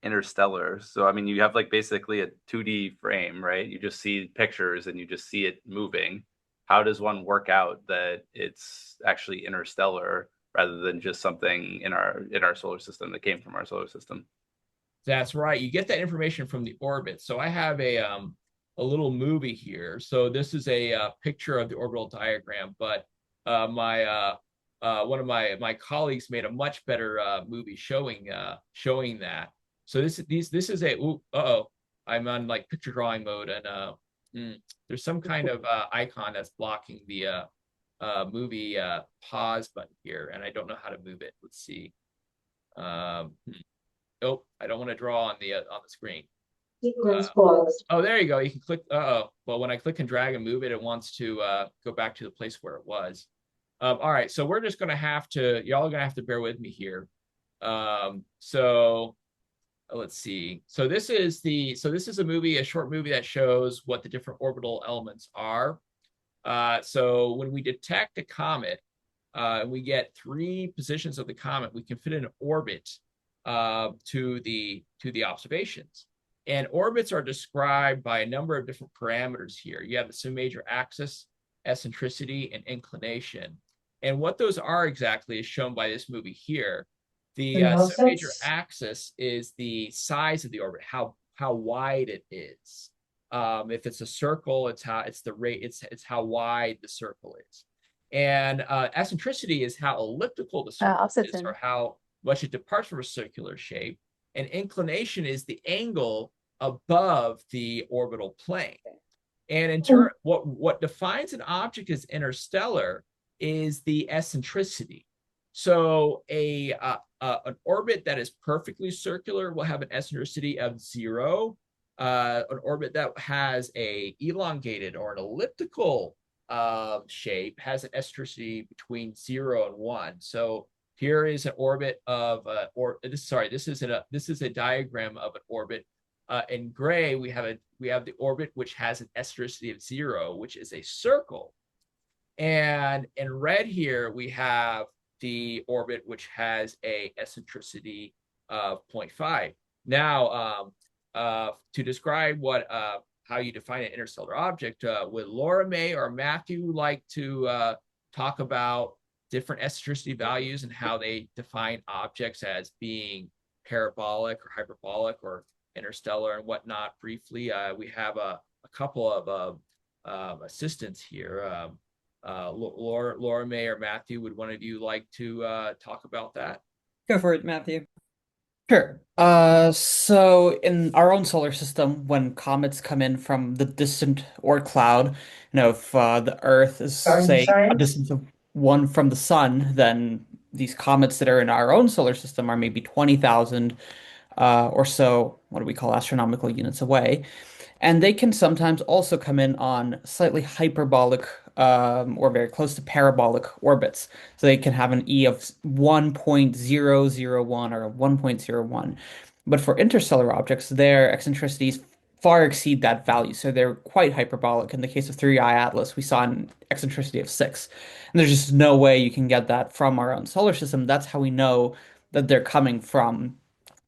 interstellar? So, I mean, you have like basically a 2D frame, right? You just see pictures and you just see it moving. How does one work out that it's actually interstellar rather than just something in our solar system that came from our solar system? That's right. You get that information from the orbit. So I have a little movie here. So this is a picture of the orbital diagram, but one of my colleagues made a much better movie showing that. So this is a I'm on like picture drawing mode, and there's some kind of icon that's blocking the movie pause button here, and I don't know how to move it. Let's see. Oh, I don't want to draw on the screen. Oh, there you go. You can click. Well, when I click and drag and move it, it wants to go back to the place where it was. All right, so we're just gonna have to. Y'all are gonna have to bear with me here. So let's see. So this is a short movie that shows what the different orbital elements are. So when we detect a comet, we get 3 positions of the comet. We can fit an orbit to the observations, and orbits are described by a number of different parameters here. You have the semi-major axis, eccentricity, and inclination, and what those are exactly is shown by this movie here. The semi-major axis is the size of the orbit, how wide it is. If it's a circle, it's how wide the circle is, and eccentricity is how elliptical the circle is, or how much it departs from a circular shape, and inclination is the angle above the orbital plane. And in turn, what defines an object as interstellar is the eccentricity. So an orbit that is perfectly circular will have an eccentricity of 0. An orbit that has a elongated or an elliptical shape has an eccentricity between 0 and 1. So here is an orbit of this is a diagram of an orbit. In gray, we have the orbit which has an eccentricity of 0, which is a circle. And in red here, we have the orbit which has a eccentricity of 0.5. Now, to describe how you define an interstellar object, would Laura May or Matthew like to talk about different eccentricity values and how they define objects as being parabolic or hyperbolic or interstellar and whatnot briefly? We have a couple of assistants here. Laura May or Matthew, would one of you like to talk about that? Go for it, Matthew. Sure. So in our own solar system, when comets come in from the distant Oort cloud, if the Earth is, say, a distance of 1 from the sun, then these comets that are in our own solar system are maybe 20,000 or so, what do we call astronomical units away. And they can sometimes also come in on slightly hyperbolic or very close to parabolic orbits. So they can have an E of 1.001 or 1.01. But for interstellar objects, their eccentricities far exceed that value. So they're quite hyperbolic. In the case of 3I Atlas, we saw an eccentricity of 6. And there's just no way you can get that from our own solar system. That's how we know that they're coming from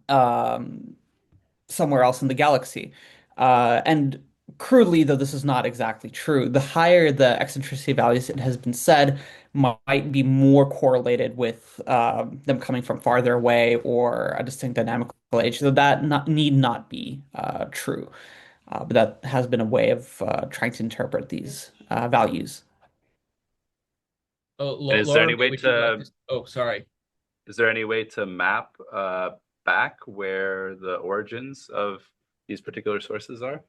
um, somewhere else in the galaxy. And crudely, though this is not exactly true, the higher the eccentricity values, it has been said, might be more correlated with them coming from farther away or a distinct dynamical age. So that need not be true. But that has been a way of trying to interpret these values. Oh, And is there any Laura, way would you like to to? Oh, sorry. is there any way to map back where the origins of these particular sources are?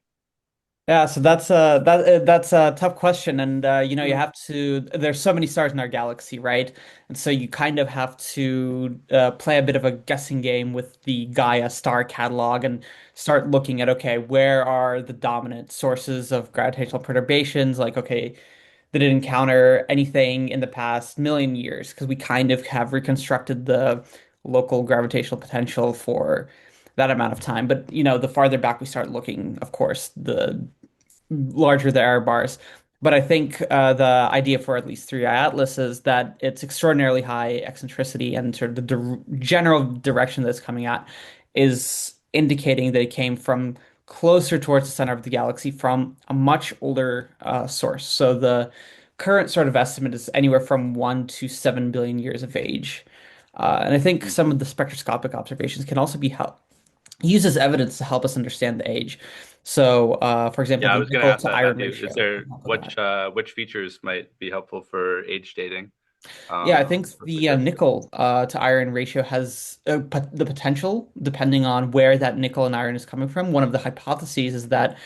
Yeah, so that's a tough question, and you have to. There's so many stars in our galaxy, right? And so you kind of have to play a bit of a guessing game with the Gaia star catalog and start looking at, okay, where are the dominant sources of gravitational perturbations? Like, okay, did it encounter anything in the past million years? Because we kind of have reconstructed the local gravitational potential for that amount of time. But the farther back we start looking, of course, the larger the error bars. But I think the idea for at least 3I Atlas is that it's extraordinarily high eccentricity and sort of the general direction that it's coming at is indicating that it came from closer towards the center of the galaxy from a much older source. So the current sort of estimate is anywhere from 1 to 7 billion years of age. And I think some of the spectroscopic observations can also be used as evidence to help us understand the age. So, for example, Yeah, I the was going to nickel ask to that, iron Matthew. Is ratio there can help with that. which features might be helpful for age dating? Yeah, I think For the suggesting? nickel to iron ratio has the potential, depending on where that nickel and iron is coming from. One of the hypotheses is that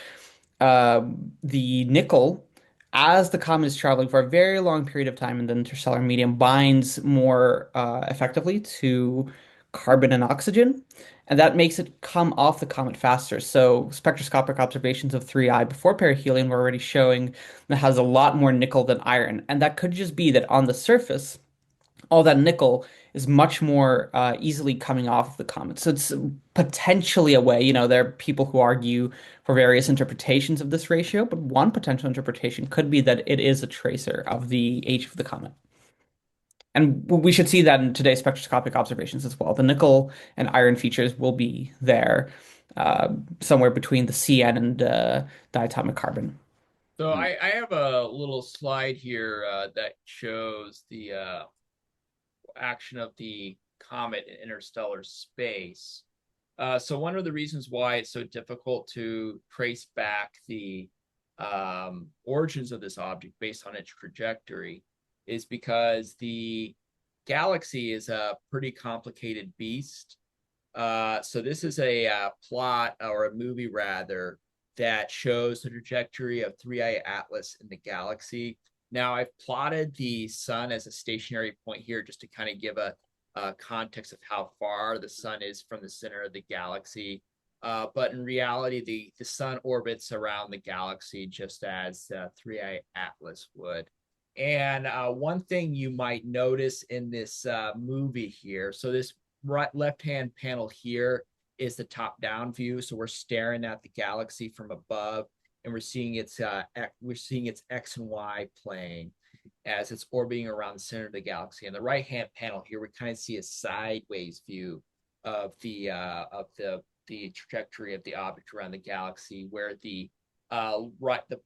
the nickel, as the comet is traveling for a very long period of time in the interstellar medium, binds more effectively to carbon and oxygen, and that makes it come off the comet faster. So spectroscopic observations of 3I before perihelion were already showing that it has a lot more nickel than iron, and that could just be that on the surface all that nickel is much more easily coming off of the comet. So it's potentially a way, there are people who argue for various interpretations of this ratio, but one potential interpretation could be that it is a tracer of the age of the comet. And we should see that in today's spectroscopic observations as well. The nickel and iron features will be there somewhere between the CN and diatomic carbon. So I have a little slide here that shows the action of the comet in interstellar space. So one of the reasons why it's so difficult to trace back the origins of this object based on its trajectory is because the galaxy is a pretty complicated beast. So this is a plot or a movie rather that shows the trajectory of 3I Atlas in the galaxy. Now I've plotted the sun as a stationary point here just to kind of give a context of how far the sun is from the center of the galaxy. But in reality, the sun orbits around the galaxy just as 3I Atlas would. And one thing you might notice in this movie here, so this left-hand panel here is the top-down view. So we're staring at the galaxy from above, and we're seeing its X and Y plane as it's orbiting around the center of the galaxy. And the right-hand panel here, we kind of see a sideways view of the trajectory of the object around the galaxy, where the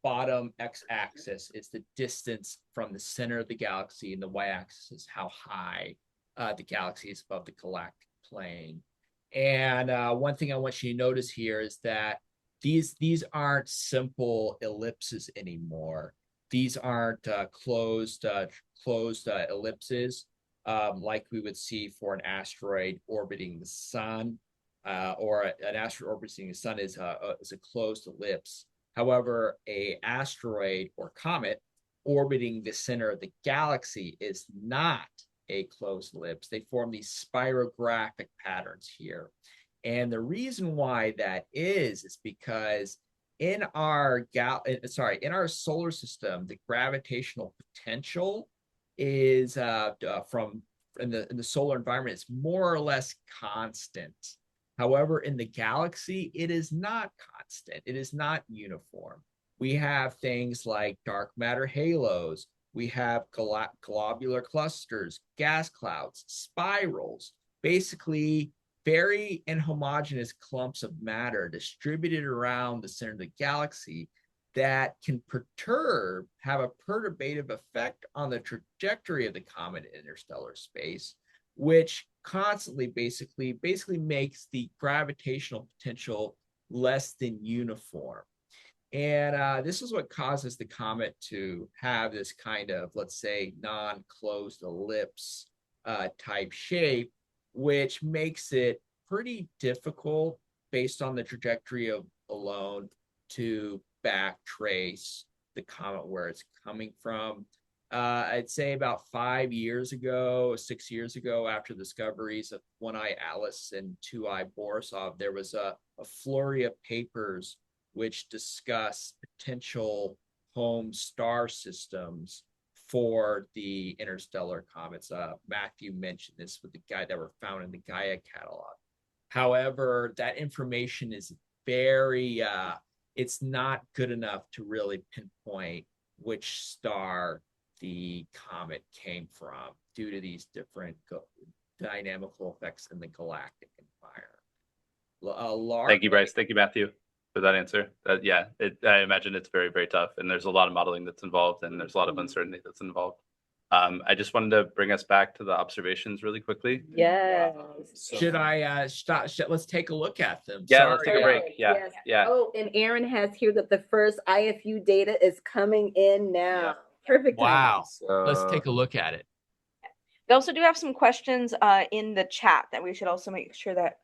bottom x-axis is the distance from the center of the galaxy, and the y-axis is how high the galaxy is above the galactic plane. And one thing I want you to notice here is that these aren't simple ellipses anymore. These aren't closed ellipses like we would see for an asteroid orbiting the sun, or an asteroid orbiting the sun is a closed ellipse. However, an asteroid or comet orbiting the center of the galaxy is not a closed ellipse. They form these spirographic patterns here. And the reason why that is because in our solar system, the gravitational potential is from in the solar environment is more or less constant. However, in the galaxy, it is not constant. It is not uniform. We have things like dark matter halos. We have globular clusters, gas clouds, spirals, basically very inhomogeneous clumps of matter distributed around the center of the galaxy that can have a perturbative effect on the trajectory of the comet in interstellar space, which constantly basically makes the gravitational potential less than uniform. And this is what causes the comet to have this kind of, let's say, non-closed ellipse type shape, which makes it pretty difficult based on the trajectory alone to back trace the comet where it's coming from. I'd say about 6 years ago, after the discoveries of One-Eye Atlas and Two-Eye Borisov, there was a flurry of papers which discuss potential home star systems for the interstellar comets. Matthew mentioned this with the guy that were found in the Gaia catalog. However, that information is very, it's not good enough to really pinpoint which star the comet came from due to these different dynamical effects in the galactic environment. Thank you, Bryce. Thank you, Matthew, for that answer. I imagine it's very, very tough, and there's a lot of modeling that's involved, and there's a lot of uncertainty that's involved. I just wanted to bring us back to the observations really quickly. Yes. Should I stop? Let's take a look at them. Yeah, let's take a break. Yeah, Yes. yeah. Oh, and Aaron has here that the first IFU data is coming in now. Yeah. Perfect. Wow. So, Let's take a look at it. We also do have some questions in the chat that we should also make sure that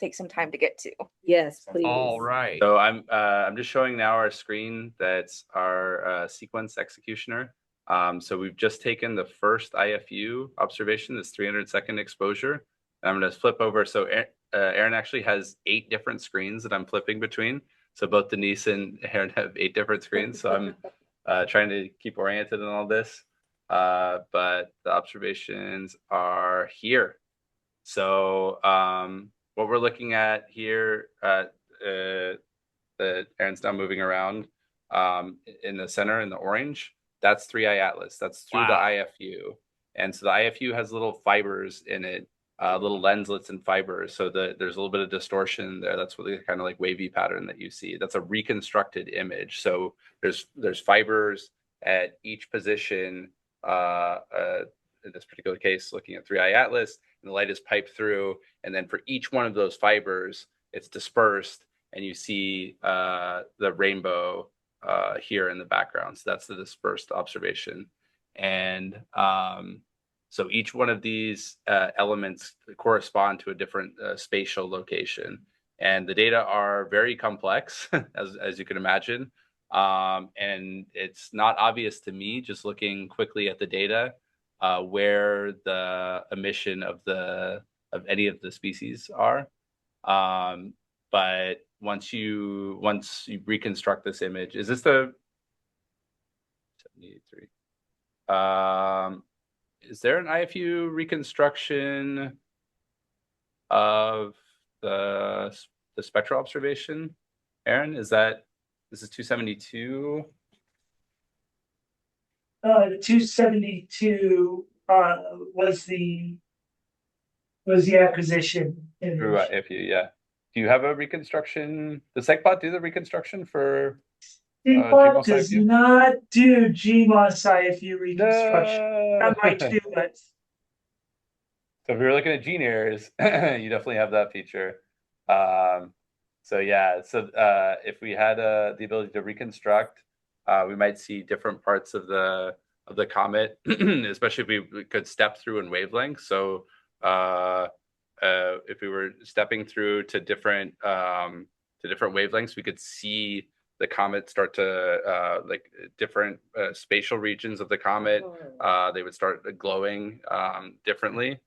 take some time to get to. Yes, please. All right. So I'm just showing now our screen. That's our sequence executioner. So we've just taken the first IFU observation, this 300-second exposure. I'm going to flip over. So Aaron actually has 8 different screens that I'm flipping between. So both Denise and Aaron have 8 different screens. So I'm trying to keep oriented in all this. But the observations are here. So what we're looking at here, Aaron's now moving around in the center in the orange. That's 3-Eye Atlas. That's through the IFU. And so the IFU has little fibers in it, little lenslets and fibers. So there's a little bit of distortion there. That's what the kind of like wavy pattern that you see. That's a reconstructed image. So there's fibers at each position. In this particular case, looking at 3-Eye Atlas, and the light is piped through. And then for each one of those fibers, it's dispersed, and you see the rainbow here in the background. So that's the dispersed observation. And so each one of these elements correspond to a different spatial location. And the data are very complex, as you can imagine. And it's not obvious to me, just looking quickly at the data, where the emission of any of the species are. But once you reconstruct this image, is this the 73? Is there an IFU reconstruction of the spectral observation? Aaron, this is 272? 272 was the acquisition image. Through IFU, yeah. Do you have a reconstruction? Does SegPlot do the reconstruction for SegPlot does not do GMOS IFU reconstruction. I might do it. So if you're looking at gene errors, you definitely have that feature. So yeah, if we had the ability to reconstruct, we might see different parts of the comet, especially if we could step through in wavelengths. So if we were stepping through to different wavelengths, we could see the comet start to like different spatial regions of the comet. They would start glowing differently.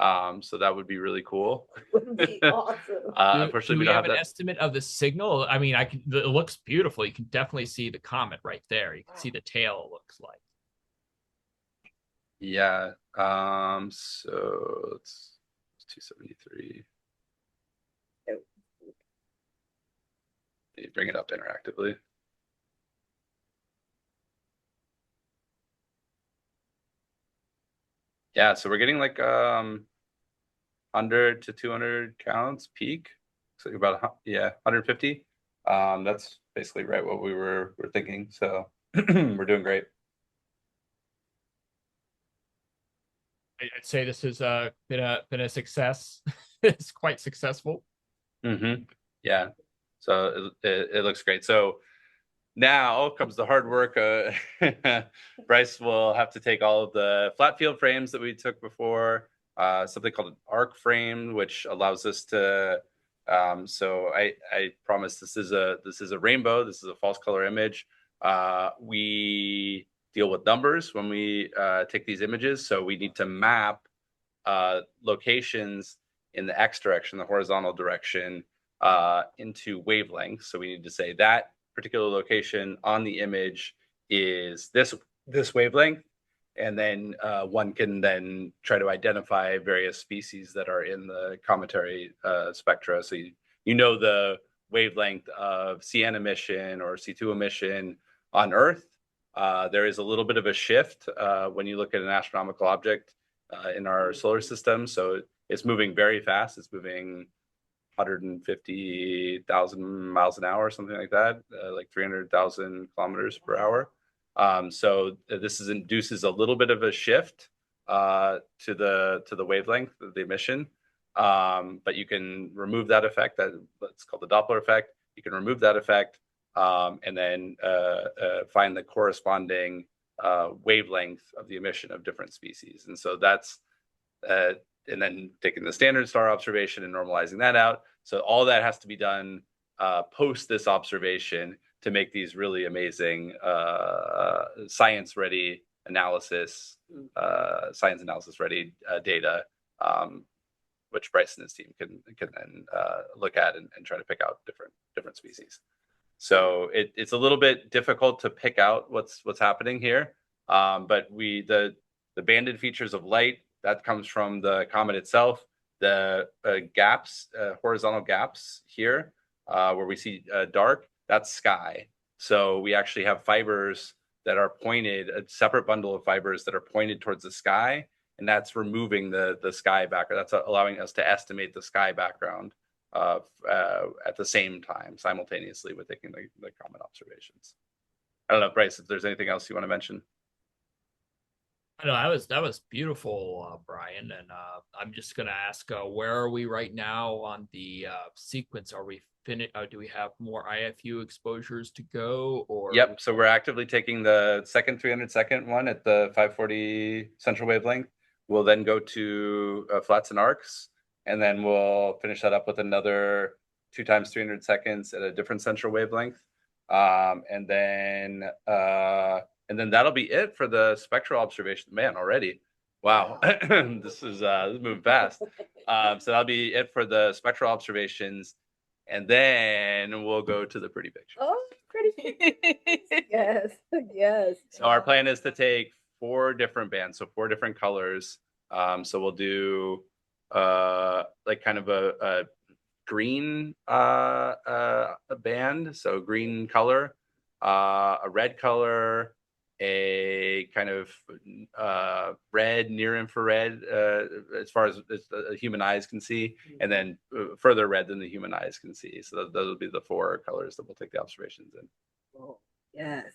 So that would be really cool. Would be awesome. Unfortunately, do we we don't have have an that. estimate of the signal? I mean, it looks beautiful. You can definitely see the comet right there. You can see the tail, it looks like. Yeah. So it's 273. You bring it up interactively. Yeah, so we're getting like 100 to 200 counts peak. So about 150. That's basically right what we were thinking. So we're doing great. I'd say this has been a success. It's quite successful. Yeah. So it looks great. So now comes the hard work. Bryce will have to take all of the flat field frames that we took before, something called an arc frame, which allows us to. So I promise this is a rainbow. This is a false color image. We deal with numbers when we take these images. So we need to map locations in the x direction, the horizontal direction, into wavelengths. So we need to say that particular location on the image is this wavelength, and then one can then try to identify various species that are in the cometary spectra. So you know the wavelength of CN emission or C2 emission on Earth. There is a little bit of a shift when you look at an astronomical object in our solar system. So it's moving very fast. It's moving 150,000 miles an hour, something like that, like 300,000 kilometers per hour. So this induces a little bit of a shift to the wavelength of the emission. But you can remove that effect. That's called the Doppler effect. You can remove that effect and then find the corresponding wavelength of the emission of different species. And so that's and then taking the standard star observation and normalizing that out. So all that has to be done post this observation to make these really amazing science analysis ready data, which Bryce and his team can then look at and try to pick out different species. So it's a little bit difficult to pick out what's happening here, but the banded features of light, that comes from the comet itself. The gaps, horizontal gaps here, where we see dark, that's sky. So we actually have fibers that are pointed, a separate bundle of fibers that are pointed towards the sky, and that's removing the sky background. That's allowing us to estimate the sky background at the same time, simultaneously with taking the comet observations. I don't know, Bryce, if there's anything else you want to mention. I know that was beautiful, Brian. And I'm just going to ask, where are we right now on the sequence? Are we finished? Do we have more IFU exposures to go? Or yep. So we're actively taking the second 300-second one at the 540 central wavelength. We'll then go to flats and arcs, and then we'll finish that up with another 2 times 300 seconds at a different central wavelength, and then that'll be it for the spectral observation. Man, already, wow, this is moving fast. So that'll be it for the spectral observations, and then we'll go to the pretty picture. Oh, pretty pictures. Yes. So our plan is to take 4 different bands, so 4 different colors. So we'll do like kind of a green a band, so green color, a red color, a kind of red near infrared as far as the human eyes can see, and then further red than the human eyes can see. So those will be the 4 colors that we'll take the observations in. Oh, yes.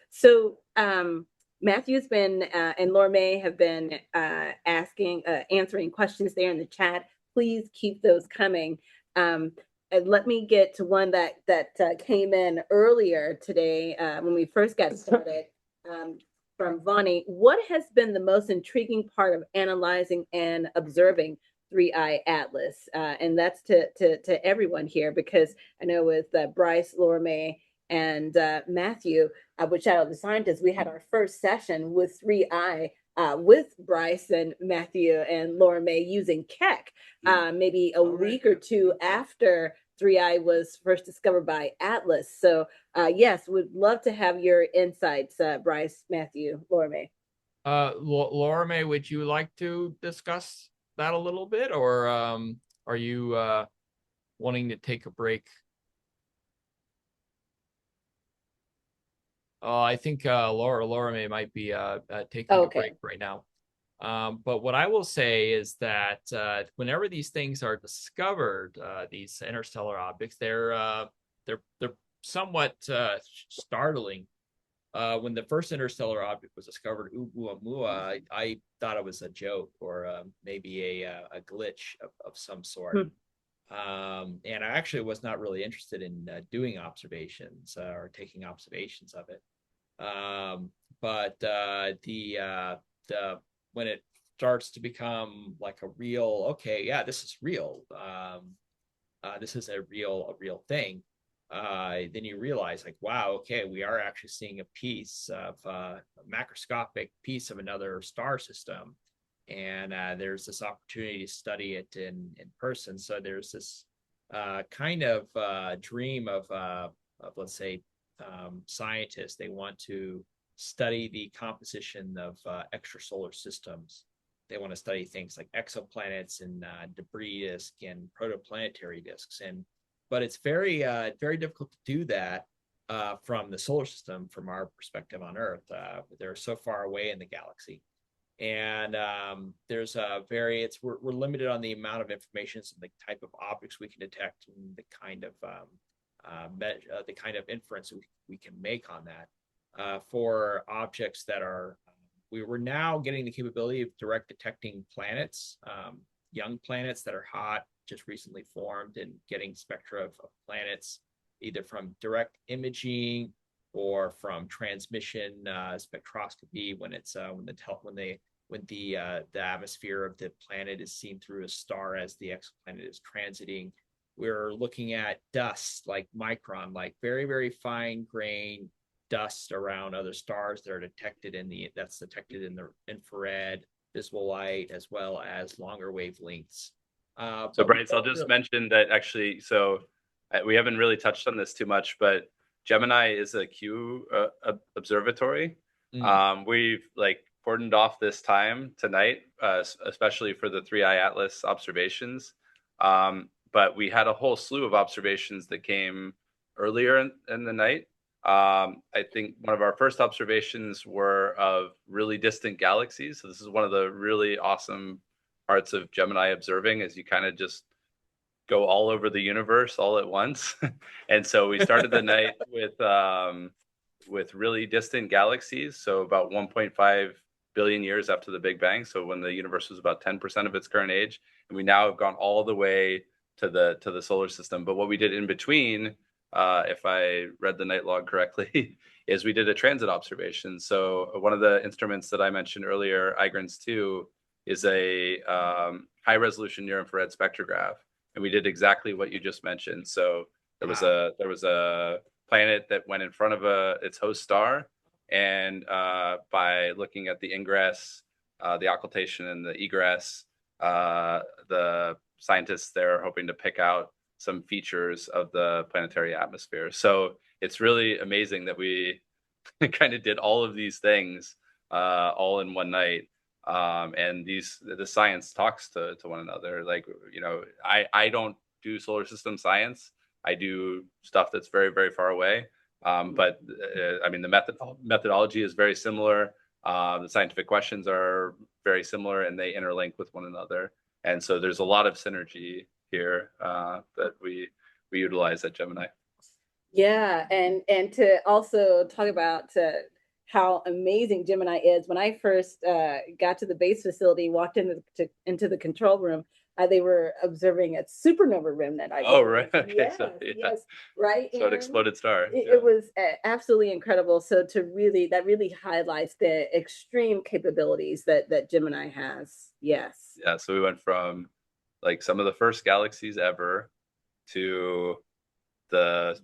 So Matthew's been and Laura May have been answering questions there in the chat. Please keep those coming. And let me get to one that came in earlier today when we first got started from Vonnie. What has been the most intriguing part of analyzing and observing 3I Atlas? And that's to everyone here, because I know with Bryce, Laura May, and Matthew with Shadow the Scientist, we had our first session with 3I with Bryce and Matthew and Laura May using Keck, maybe a week or two after 3i was first discovered by Atlas. So yes, would love to have your insights, Bryce, Matthew, Laura May. Laura May, would you like to discuss that a little bit, or are you wanting to take a break? I think Laura May might be taking a break right now. But what I will say is that whenever these things are discovered, these interstellar objects, they're somewhat startling. When the first interstellar object was discovered, Oumuamua, I thought it was a joke or maybe a glitch of some sort. And I actually was not really interested in doing observations or taking observations of it. But when it starts to become like a real, okay, yeah, this is real. This is a real thing. Then you realize, like, wow, okay, we are actually seeing a piece of a macroscopic piece of another star system. And there's this opportunity to study it in person. So there's this kind of dream of let's say, scientists. They want to study the composition of extrasolar systems. They want to study things like exoplanets and debris disk and protoplanetary disks. But it's very difficult to do that from the solar system, from our perspective on Earth. They're so far away in the galaxy. And there's we're limited on the amount of information and the type of objects we can detect and the kind of inference we can make on that for objects that are. We were now getting the capability of direct detecting planets, young planets that are hot, just recently formed, and getting spectra of planets either from direct imaging or from transmission spectroscopy when the atmosphere of the planet is seen through a star as the exoplanet is transiting. We're looking at dust like micron, like very, very fine grain dust around other stars that are detected in the infrared, visible light, as well as longer wavelengths. So Bryce, I'll just mention that actually, so we haven't really touched on this too much, but Gemini is a Q observatory. We've cordoned off this time tonight, especially for the 3i Atlas observations. But we had a whole slew of observations that came earlier in the night. I think one of our first observations were of really distant galaxies. So this is one of the really awesome parts of Gemini observing, is you kind of just go all over the universe all at once. And so we started the night with really distant galaxies. So about 1.5 billion years after the Big Bang. So when the universe was about 10% of its current age, and we now have gone all the way to the solar system. But what we did in between, if I read the night log correctly, is we did a transit observation. So one of the instruments that I mentioned earlier, Igrans 2, is a high resolution near infrared spectrograph, and we did exactly what you just mentioned. So there was a planet that went in front of its host star, and by looking at the ingress, the occultation, and the egress, the scientists there are hoping to pick out some features of the planetary atmosphere. So it's really amazing that we kind of did all of these things all in one night. And the science talks to one another. I don't do solar system science. I do stuff that's very, very far away. But the methodology is very similar. The scientific questions are very similar, and they interlink with one another. And so there's a lot of synergy here that we utilize at Gemini. Yeah, and to also talk about how amazing Gemini is. When I first got to the base facility, walked into the control room, they were observing a supernova remnant. Right. Okay. Yes, So, yeah. yes, right. So an exploded star. It was absolutely incredible. So that really highlights the extreme capabilities that Gemini has. Yes. Yeah. So we went from some of the first galaxies ever to the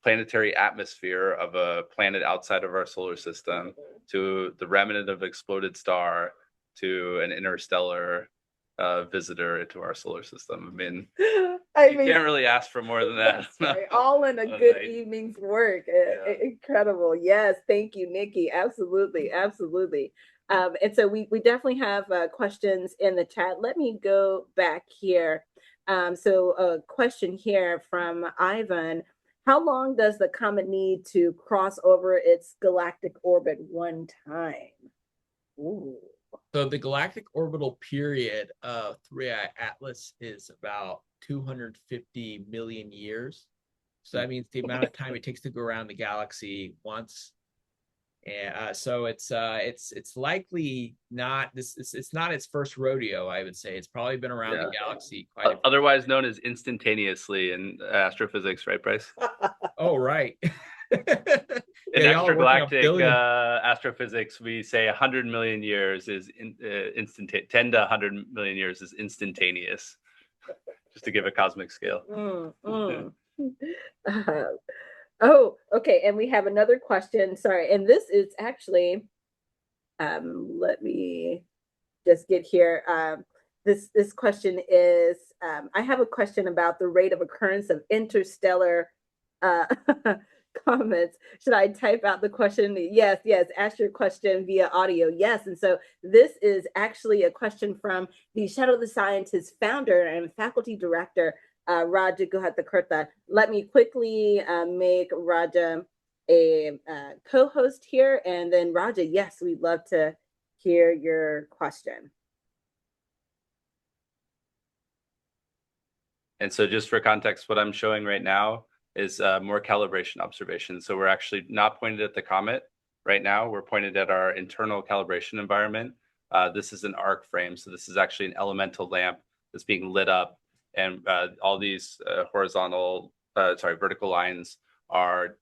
planetary atmosphere of a planet outside of our solar system to the remnant of an exploded star to an interstellar visitor into our solar system. I mean, you can't really ask for more than that. Right. All in a good evening's work. Yeah. Incredible. Yes. Thank you, Nikki. Absolutely. Absolutely. And so we definitely have questions in the chat. Let me go back here. So a question here from Ivan. How long does the comet need to cross over its galactic orbit one time? Ooh. So the galactic orbital period of 3i Atlas is about 250 million years. So that means the amount of time it takes to go around the galaxy once. And so it's likely not this. It's not its first rodeo. I would say it's probably been around the galaxy quite. Otherwise known as instantaneously in astrophysics, right, Bryce? Oh, right. In extragalactic astrophysics, we say 100 million years is 10 to 100 million years is instantaneous, just to give a cosmic scale. Oh, okay. And we have another question. Sorry. And this is actually, let me just get here. This question is, I have a question about the rate of occurrence of interstellar comets. Should I type out the question? Yes. Ask your question via audio. Yes. And so this is actually a question from the Shadow the Scientist founder and faculty director, Raja Guhathakurta. Let me quickly make Raja a co-host here. And then Raja, yes, we'd love to hear your question. And so just for context, what I'm showing right now is more calibration observations. So we're actually not pointed at the comet right now. We're pointed at our internal calibration environment. This is an arc frame. So this is actually an elemental lamp that's being lit up. And all these vertical lines are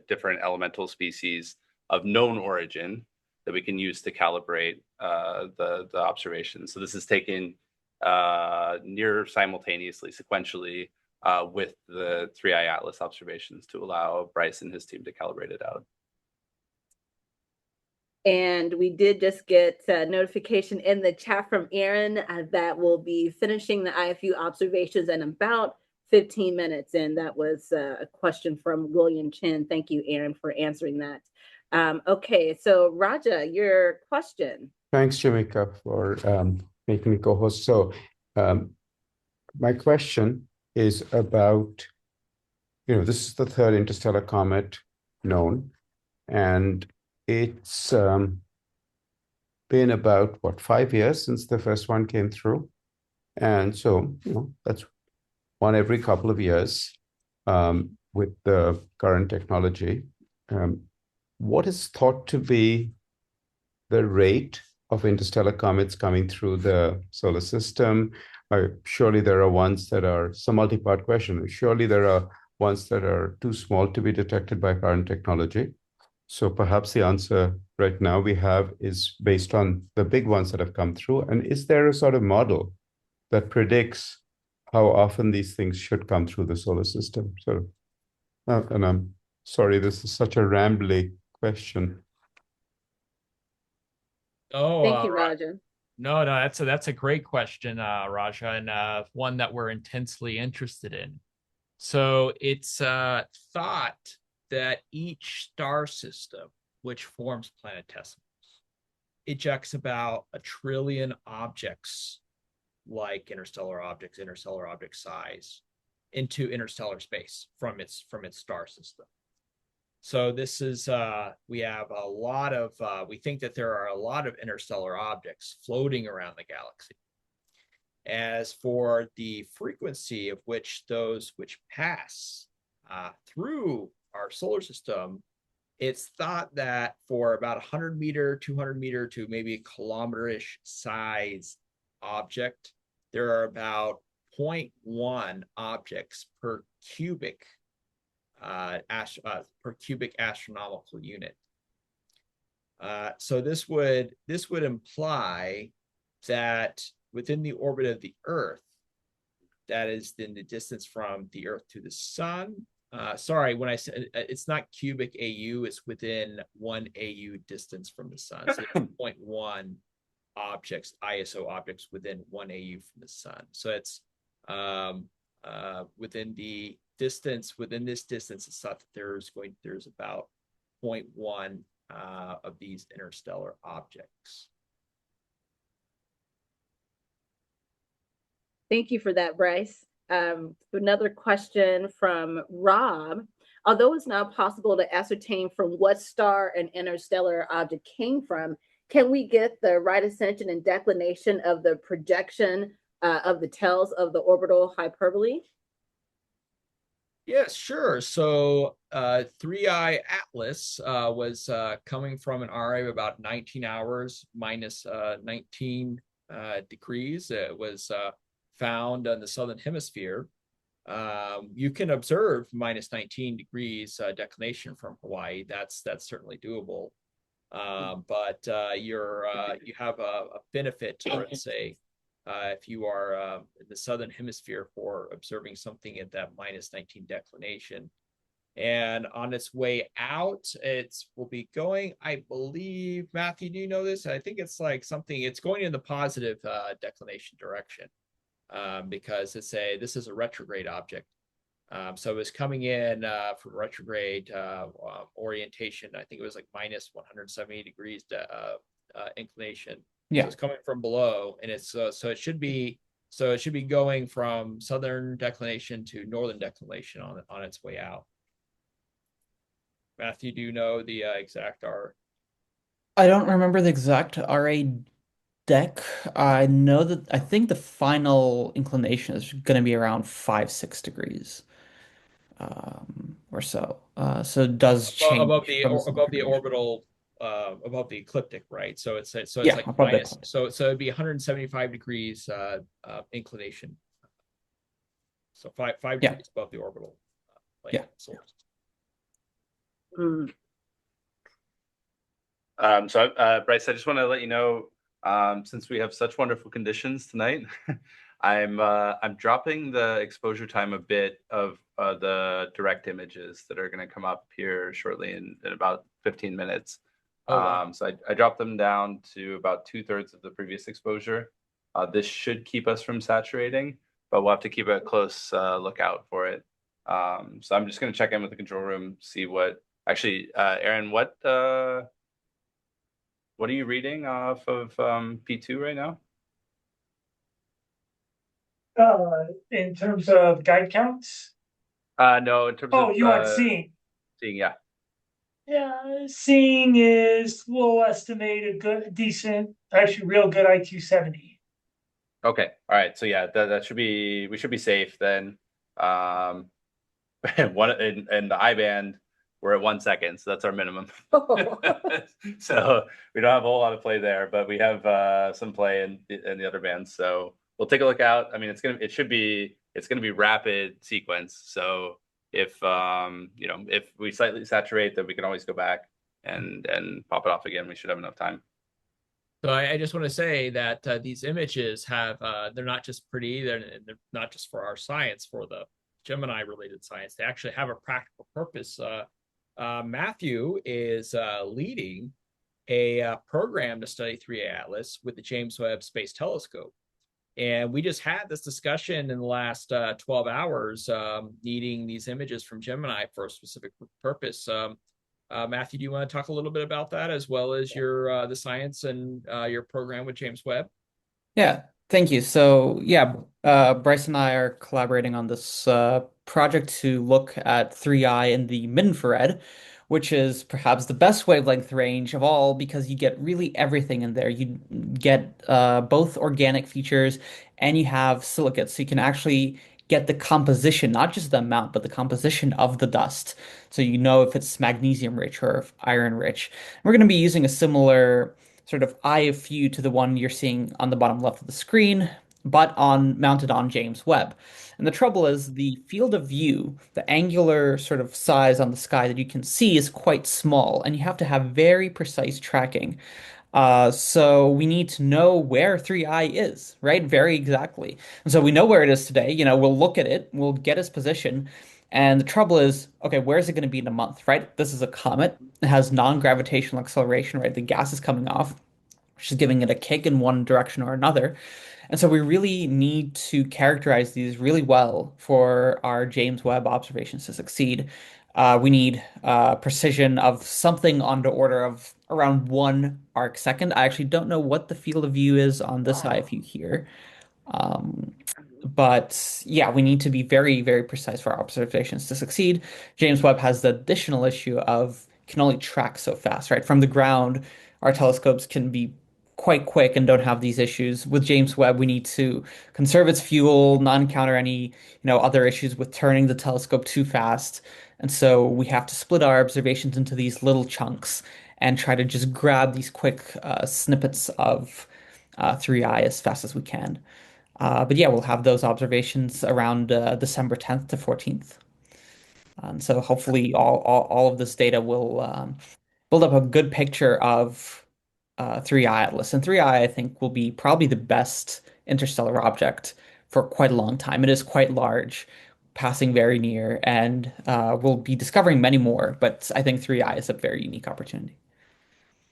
different elemental species of known origin that we can use to calibrate the observations. So this is taken near simultaneously, sequentially, with the 3i Atlas observations to allow Bryce and his team to calibrate it out. And we did just get a notification in the chat from Aaron that we'll be finishing the IFU observations in about 15 minutes. And that was a question from William Chin. Thank you, Aaron, for answering that. Okay, so Raja, your question. Thanks, Jamika, for making me co-host. So my question is about, this is the third interstellar comet known, and it's been about, 5 years since the first one came through. And so, that's one every couple of years with the current technology. What is thought to be the rate of interstellar comets coming through the solar system? Surely there are ones that are, it's a multi-part question. Surely there are ones that are too small to be detected by current technology. So perhaps the answer right now we have is based on the big ones that have come through. And is there a sort of model that predicts how often these things should come through the solar system? And I'm sorry, this is such a rambly question. Oh, thank you, Raja. No, that's a great question, Raja, and one that we're intensely interested in. So it's thought that each star system, which forms planetesimals, ejects about 1 trillion objects, like interstellar object size, into interstellar space from its star system. So this is we have a lot of we think that there are a lot of interstellar objects floating around the galaxy. As for the frequency of which those which pass through our solar system, it's thought that for about 100 meter, 200 meter to maybe a kilometer-ish size object, there are about 0.1 objects per cubic astronomical unit. So this would imply that within the orbit of the Earth, that is in the distance from the Earth to the Sun, sorry, when I said it's not cubic AU, it's within 1 AU distance from the sun. So it's 0.1 objects, ISO objects within 1 AU from the sun. So it's within the distance, within this distance, it's thought that there's about 0.1 of these interstellar objects. Thank you for that, Bryce. Another question from Rob. Although it's not possible to ascertain from what star an interstellar object came from, can we get the right ascension and declination of the projection of the tails of the orbital hyperbole? Yes, sure. So 3i Atlas was coming from an RA of about 19 hours minus 19 degrees. It was found in the southern hemisphere. You can observe minus 19 degrees declination from Hawaii. That's certainly doable. But you have a benefit, or let's say, if you are in the southern hemisphere for observing something at that minus 19 declination. And on its way out, it will be going, I believe, Matthew, do you know this? I think it's like something, it's going in the positive declination direction because this is a retrograde object. So it was coming in from retrograde orientation. I think it was like minus 170 degrees inclination. Yeah. So it's coming from below, and it's so it should be going from southern declination to northern declination on its way out. Matthew, do you know the exact R? I don't remember the exact RA deck. I know that I think the final inclination is going to be around 5-6 degrees. Or so. So it does change above the from orbital, above the ecliptic, right? So it's Yeah, like above the minus. ecliptic. So it'd be 175 degrees inclination. So five Yeah. degrees above the orbital plane. Yeah. Source. Bryce, I just want to let you know, since we have such wonderful conditions tonight, I'm dropping the exposure time a bit of the direct images that are going to come up here shortly in about 15 minutes. Oh, wow. So I dropped them down to about 2/3 of the previous exposure. This should keep us from saturating, but we'll have to keep a close lookout for it. So I'm just going to check in with the control room, see what actually, Aaron, what are you reading off of P2 right now? In terms of guide counts? No, in terms of you want seeing? Seeing, yeah. Yeah, seeing is we'll estimate a good, decent, actually real good IQ 70. Okay. All right. So yeah, that should be, we should be safe then. One in the I band, we're at 1 second, so that's our minimum. So we don't have a whole lot of play there, but we have some play in the other bands. So we'll take a look out. I mean, it's gonna be rapid sequence. So if if we slightly saturate, then we can always go back and pop it off again. We should have enough time. So I just want to say that these images have they're not just pretty, they're not just for our science, for the Gemini related science. They actually have a practical purpose. Matthew is leading a program to study 3A Atlas with the James Webb Space Telescope. And we just had this discussion in the last 12 hours, needing these images from Gemini for a specific purpose. Matthew, do you want to talk a little bit about that, as well as your the science and your program with James Webb? Yeah, thank you. So yeah, Bryce and I are collaborating on this project to look at 3i in the mid-infrared, which is perhaps the best wavelength range of all because you get really everything in there. You get both organic features and you have silicates, so you can actually get the composition, not just the amount, but the composition of the dust. So you know if it's magnesium rich or if iron rich. We're going to be using a similar sort of eye of view to the one you're seeing on the bottom left of the screen, but mounted on James Webb. And the trouble is the field of view, the angular sort of size on the sky that you can see is quite small, and you have to have very precise tracking. So we need to know where 3i is, right? Very exactly. And so we know where it is today. We'll look at it, we'll get its position, And the trouble is, okay, where is it going to be in a month, right? This is a comet. It has non-gravitational acceleration, right? The gas is coming off, which is giving it a kick in one direction or another. And so we really need to characterize these really well for our James Webb observations to succeed. We need precision of something on the order of around 1 arc second. I actually don't know what the field of view is on this eye view here. Um, but yeah, we need to be very, very precise for our observations to succeed. James Webb has the additional issue of can only track so fast, right? From the ground, our telescopes can be quite quick and don't have these issues. With James Webb, we need to conserve its fuel, not encounter any, other issues with turning the telescope too fast. And so we have to split our observations into these little chunks and try to just grab these quick snippets of 3i as fast as we can. But yeah, we'll have those observations around December 10th to 14th. And so hopefully all of this data will build up a good picture of 3i Atlas. And 3i, I think, will be probably the best interstellar object for quite a long time. It is quite large, passing very near, and we'll be discovering many more. But I think 3i is a very unique opportunity.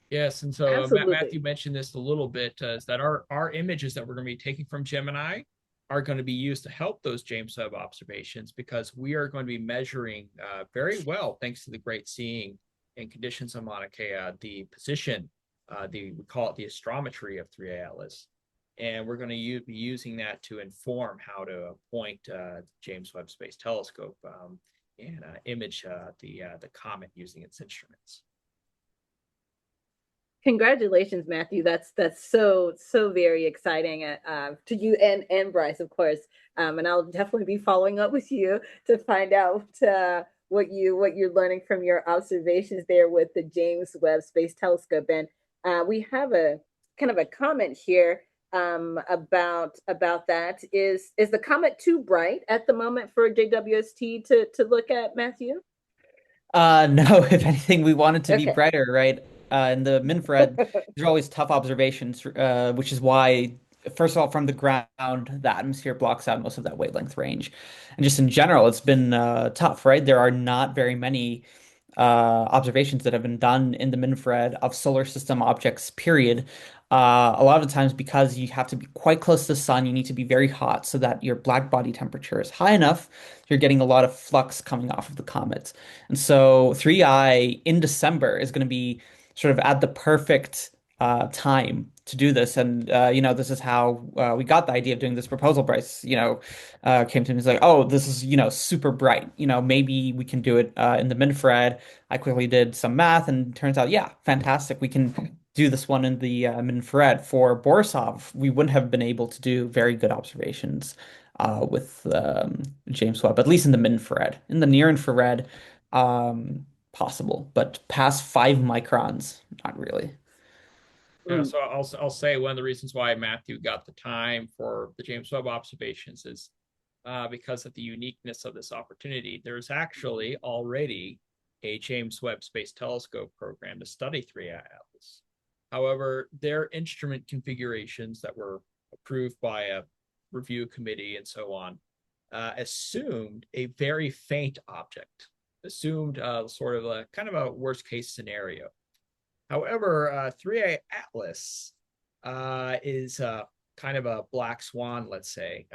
Yes, and so Absolutely. Matthew mentioned this a little bit, is that our images that we're going to be taking from Gemini are going to be used to help those James Webb observations, because we are going to be measuring very well, thanks to the great seeing and conditions on Mauna Kea, the position, we call it the astrometry of 3A Atlas. And we're going to be using that to inform how to point the James Webb Space Telescope and image the comet using its instruments. Congratulations, Matthew. That's so very exciting to you and Bryce, of course. And I'll definitely be following up with you to find out what you're learning from your observations there with the James Webb Space Telescope. And we have a kind of a comment here about that. Is the comet too bright at the moment for JWST to look at, Matthew? No, if anything, we want it to be Okay. brighter, right? In the infrared, these are always tough observations, which is why, first of all, from the ground, the atmosphere blocks out most of that wavelength range. And just in general, it's been tough, right? There are not very many observations that have been done in the infrared of solar system objects, period. A lot of the times, because you have to be quite close to the sun, you need to be very hot so that your black body temperature is high enough. You're getting a lot of flux coming off of the comets. And so 3i in December is going to be sort of at the perfect time to do this. And, this is how we got the idea of doing this proposal. Bryce, came to me and was like, oh, this is, super bright. Maybe we can do it in the mid-infrared. I quickly did some math and turns out, yeah, fantastic. We can do this one in the mid-infrared. For Borisov, we wouldn't have been able to do very good observations with James Webb, at least in the mid-infrared. In the near-infrared, possible, but past 5 microns, not really. Yeah, so I'll say one of the reasons why Matthew got the time for the James Webb observations is because of the uniqueness of this opportunity. There's actually already a James Webb Space Telescope program to study 3i Atlas. However, their instrument configurations that were approved by a review committee and so on assumed a very faint object, assumed sort of a kind of a worst case scenario. However, 3A Atlas is kind of a black swan, let's say,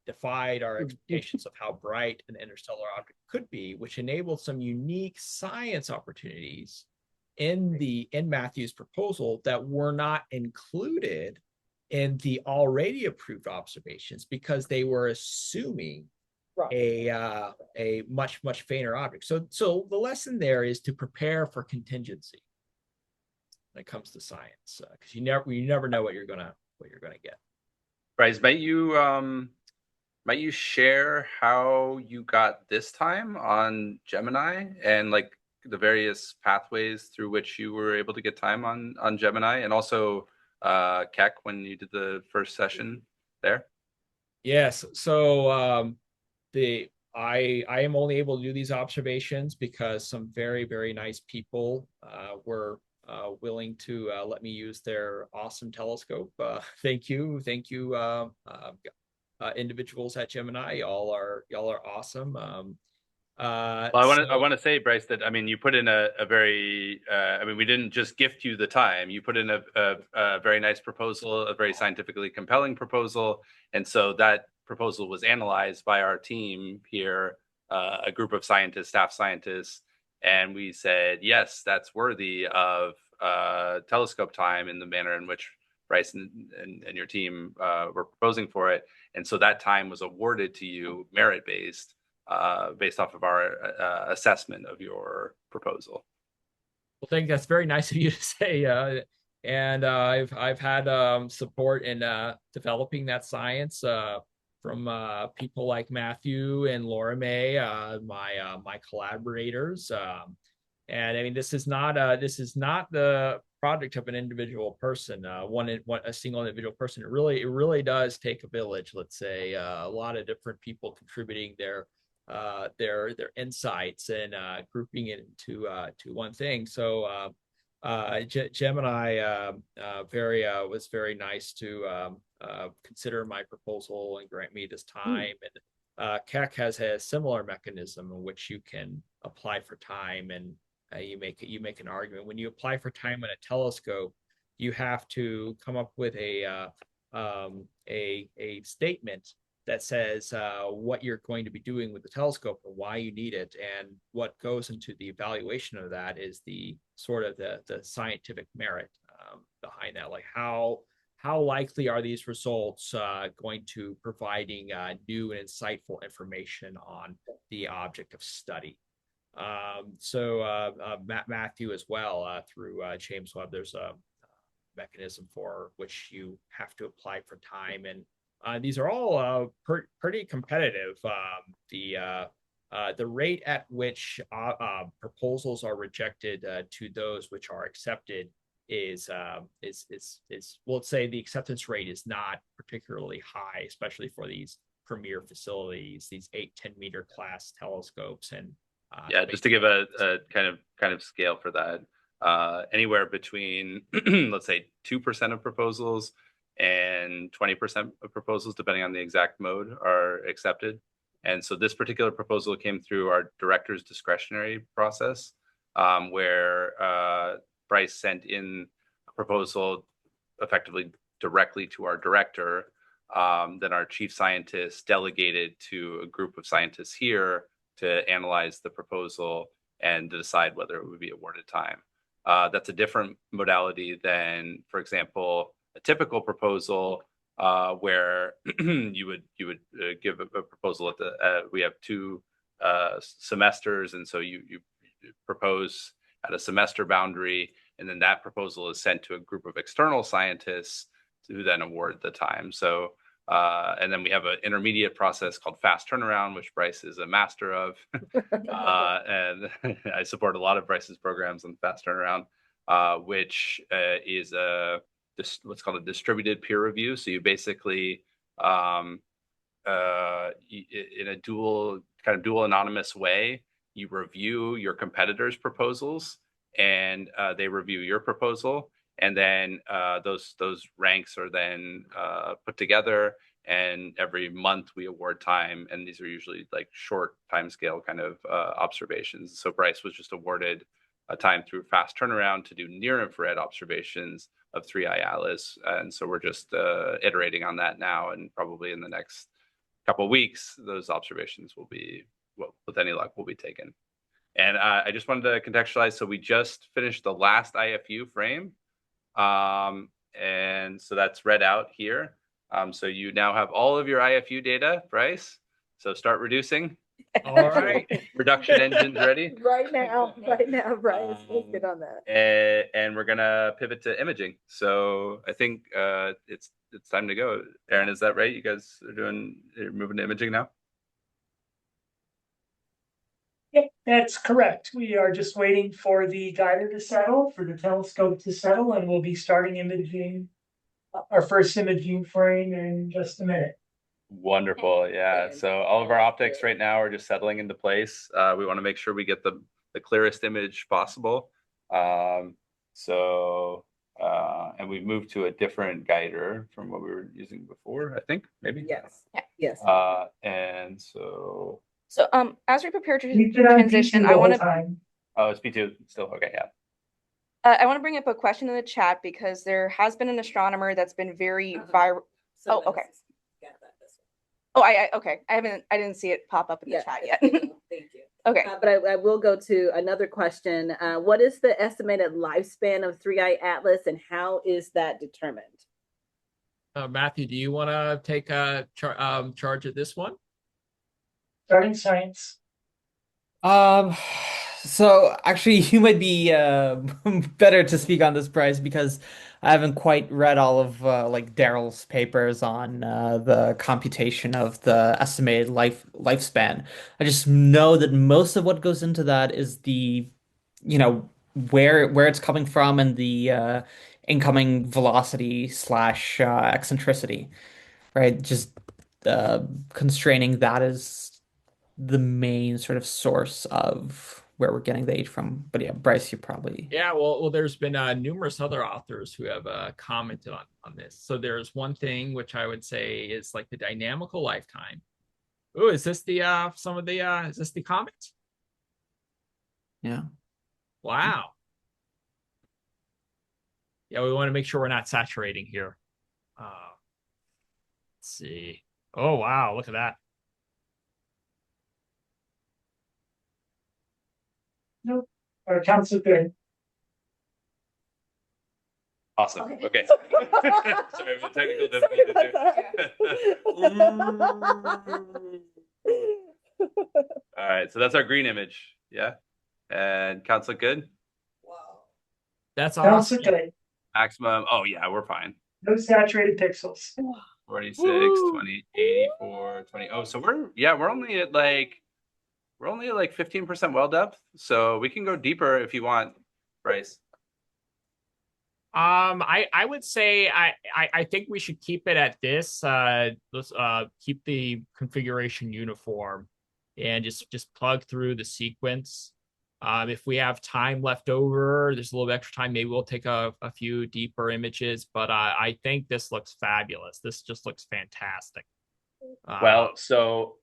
defied our expectations of how bright an interstellar object could be, which enabled some unique science opportunities in Matthew's proposal that were not included in the already approved observations because they were assuming a much fainter object. So the lesson there is to prepare for contingency when it comes to science, because you never know what you're gonna get. Bryce, might you share how you got this time on Gemini and like the various pathways through which you were able to get time on Gemini, and also Keck when you did the first session there? Yes. So I am only able to do these observations because some very, very nice people were willing to let me use their awesome telescope. Thank you, individuals at Gemini. Y'all are awesome. Well, I want to say, Bryce, that I mean, you put in a very I mean, we didn't just gift you the time. You put in a very nice proposal, a very scientifically compelling proposal, and so that proposal was analyzed by our team here, a group of scientists, staff scientists, and we said, yes, that's worthy of telescope time in the manner in which Bryce and your team were proposing for it, and so that time was awarded to you merit-based. Based off of our assessment of your proposal. Well, I think that's very nice of you to say. And I've had support in developing that science from people like Matthew and Laura May, my collaborators. And I mean, this is not the project of an individual person, a single individual person. It really does take a village. Let's say a lot of different people contributing their insights and grouping it into to one thing. So Gemini was very nice to consider my proposal and grant me this time. And Keck has a similar mechanism in which you can apply for time, and you make an argument. When you apply for time in a telescope, you have to come up with a statement that says what you're going to be doing with the telescope and why you need it. And what goes into the evaluation of that is the sort of the scientific merit behind that. Like how likely are these results going to providing new and insightful information on the object of study? Matthew as well, through James Webb, there's a mechanism for which you have to apply for time, and these are all pretty competitive. The rate at which proposals are rejected to those which are accepted is well, let's say the acceptance rate is not particularly high, especially for these premier facilities, these 8-10 meter class telescopes. And yeah, just to give a kind of scale for that, anywhere between let's say 2% of proposals and 20% of proposals, depending on the exact mode, are accepted. And so this particular proposal came through our director's discretionary process, where Bryce sent in a proposal effectively directly to our director. Then our chief scientist delegated to a group of scientists here to analyze the proposal and to decide whether it would be awarded time. That's a different modality than, for example, a typical proposal where you would give a proposal at the we have 2 semesters, and so you propose at a semester boundary, and then that proposal is sent to a group of external scientists who then award the time. So and then we have an intermediate process called fast turnaround, which Bryce is a master of, and I support a lot of Bryce's programs on fast turnaround, which is what's called a distributed peer review. So you basically, in a dual anonymous way, you review your competitors' proposals, and they review your proposal, and then those ranks are then put together. And every month we award time, and these are usually like short timescale kind of observations. So Bryce was just awarded a time through fast turnaround to do near infrared observations of 3i Atlas, and so we're just iterating on that now, and probably in the next couple of weeks those observations will be, well, with any luck, will be taken. And I just wanted to contextualize, so we just finished the last IFU frame, and so that's read out here. So you now have all of your IFU data, Bryce, so start reducing. All right. Reduction engines ready? Right now, Bryce, let's get on that. And we're gonna pivot to imaging. So I think it's time to go. Aaron, is that right? You guys you're moving to imaging now? Yep, that's correct. We are just waiting for the guider to settle, for the telescope to settle, and we'll be starting imaging, our first imaging frame in just a minute. Wonderful. Yeah. So all of our optics right now are just settling into place. We want to make sure we get the clearest image possible. And we've moved to a different guider from what we were using before, I think, maybe. Yes. Yes. And so So as we prepare to Keep it on transition, P2 I the want whole to time. Oh, it's P2 still. Okay, yeah. I want to bring up a question in the chat because there has been an astronomer that's been very viral. Oh, okay. Oh, okay. I didn't see it pop up in the chat yet. Thank you. Okay. But I will go to another question. What is the estimated lifespan of 3i Atlas, and how is that determined? Matthew, do you want to take charge of this one? Starting science. So actually, you might be better to speak on this, Bryce, because I haven't quite read all of like Daryl's papers on the computation of the estimated lifespan. I just know that most of what goes into that is the, you know, where it's coming from and the incoming velocity slash eccentricity, right? Just constraining that is the main sort of source of where we're getting the age from. But yeah, Bryce, you probably Yeah, well, there's been numerous other authors who have commented on this. So there's one thing which I would say is like the dynamical lifetime. Oh, is this the is this the comet? yeah. Wow. Yeah, we want to make sure we're not saturating here. Let's see. Oh, wow, look at that. Nope. Our accounts are good. Awesome. Okay. Sorry, the technical difficulty. All right, so that's our green image. Yeah. And counts look good. That's Counts awesome. are good. Maximum. Oh, yeah, we're fine. No saturated pixels. 46, 20, 84, 20. Oh, so we're only at like 15% well depth. So we can go deeper if you want, Bryce. I would say I think we should keep it at this. Let's keep the configuration uniform and just plug through the sequence. If we have time left over, there's a little bit extra time, maybe we'll take a few deeper images, but I think this looks fabulous. This just looks fantastic. Well, so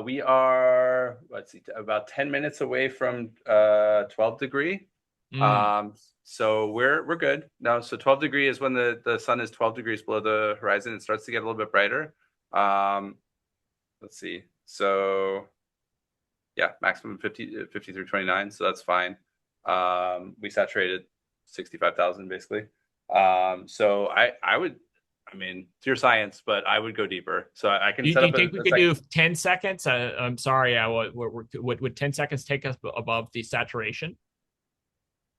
we are, let's see, about 10 minutes away from 12 degree. So we're good. No, so 12 degree is when the sun is 12 degrees below the horizon. It starts to get a little bit brighter. Let's see. So yeah, maximum 50 through 29. So that's fine. We saturated 65,000 basically. So I would, I mean, it's your science, but I would go deeper. So I can set up. Do you think we could do 10 seconds? I'm sorry. Would 10 seconds take us above the saturation?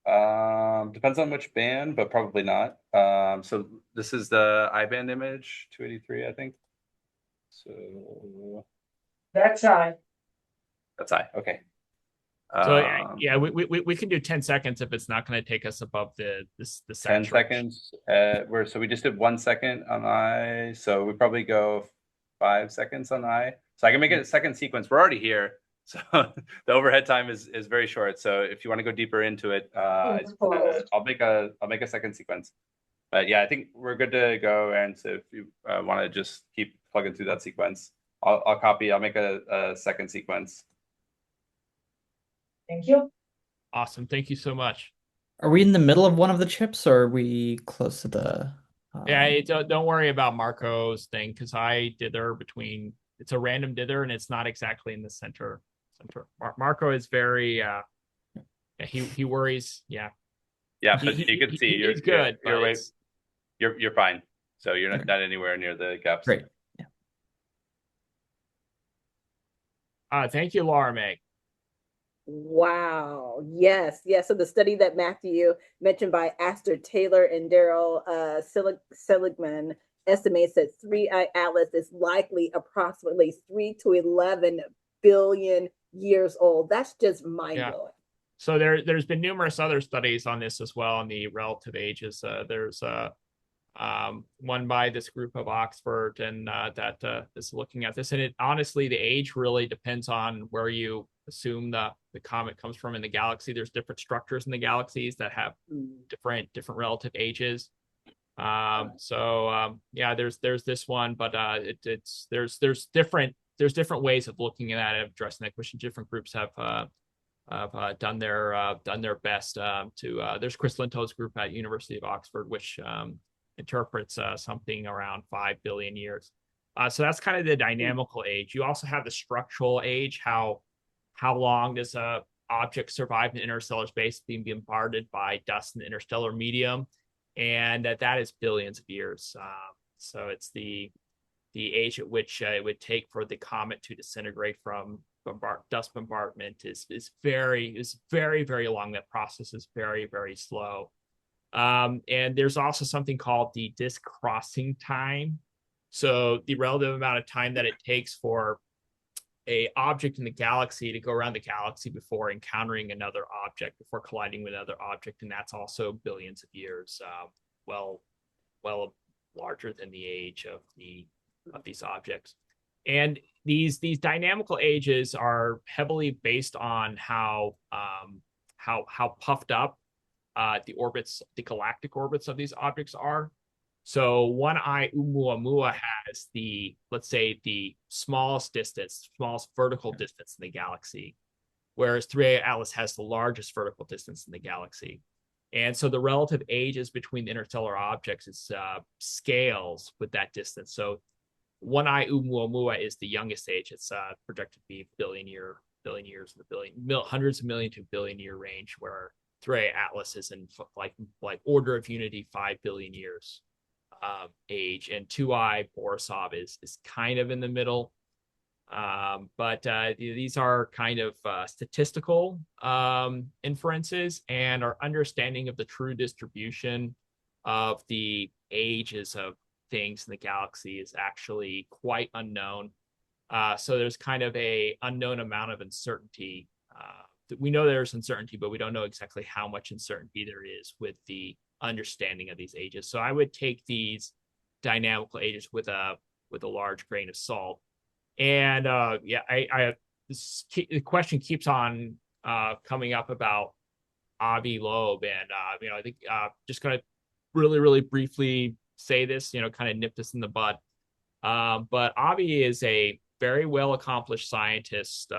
Depends on which band, but probably not. So this is the I-band image, 283, I think. So that's I. That's I. Okay. So yeah, we can do 10 seconds if it's not going to take us above the 10 seconds. So we just did 1 second on I. So we probably go 5 seconds on I. So I can make it a second sequence. We're already here. So the overhead time is very short. So if you want to go deeper into it, I'll make a second sequence. But yeah, I think we're good to go. And so if you want to just keep plugging through that sequence, I'll copy. I'll make a second sequence. Thank you. Awesome. Thank you so much. Are we in the middle of one of the chips, or are we close to the? Yeah, don't worry about Marco's thing, because I dither between. It's a random dither, and it's not exactly in the center. Marco is very. He worries. Yeah. Yeah, but you can see he's good. You're fine. So you're not anywhere near the gaps. Great. Yeah. Thank you, Laura May. Wow. Yes. So the study that Matthew mentioned by Astor Taylor and Daryl Seligman estimates that 3i Atlas is likely approximately 3 to 11 billion years old. That's just mind-blowing. Yeah. So there's been numerous other studies on this as well, on the relative ages. There's one by this group of Oxford, and that is looking at this. And it honestly, the age really depends on where you assume the comet comes from in the galaxy. There's different structures in the galaxies that have different relative ages. Yeah, there's this one, but there's different there's different ways of looking at it, addressing that question. Different groups have done their best to. There's Chris Linto's group at University of Oxford, which interprets something around 5 billion years. So that's kind of the dynamical age. You also have the structural age. How long does a object survive in interstellar space, being bombarded by dust in the interstellar medium? And that is billions of years. So it's the age at which it would take for the comet to disintegrate from dust bombardment is very, very long. That process is very, very slow. And there's also something called the disk crossing time. So the relative amount of time that it takes for a object in the galaxy to go around the galaxy before encountering another object, before colliding with another object, and that's also billions of years. Well larger than the age of these objects. And these dynamical ages are heavily based on how puffed up the galactic orbits of these objects are. So 1I Oumuamua has let's say the smallest vertical distance in the galaxy, whereas 3A Atlas has the largest vertical distance in the galaxy. And so the relative ages between the interstellar objects is scales with that distance. So 1I Oumuamua is the youngest age. It's projected to be billion years, hundreds of million to billion year range, where 3A Atlas is in like order of unity 5 billion years age, and 2I Borisov is kind of in the middle. But these are kind of statistical inferences, and our understanding of the true distribution of the ages of things in the galaxy is actually quite unknown. So there's kind of a unknown amount of uncertainty. We know there's uncertainty, but we don't know exactly how much uncertainty there is with the understanding of these ages. So I would take these dynamical ages with a large grain of salt. And the question keeps on coming up about Avi Loeb, and I think just going to really briefly say this, kind of nip this in the bud. But Avi is a very well accomplished scientist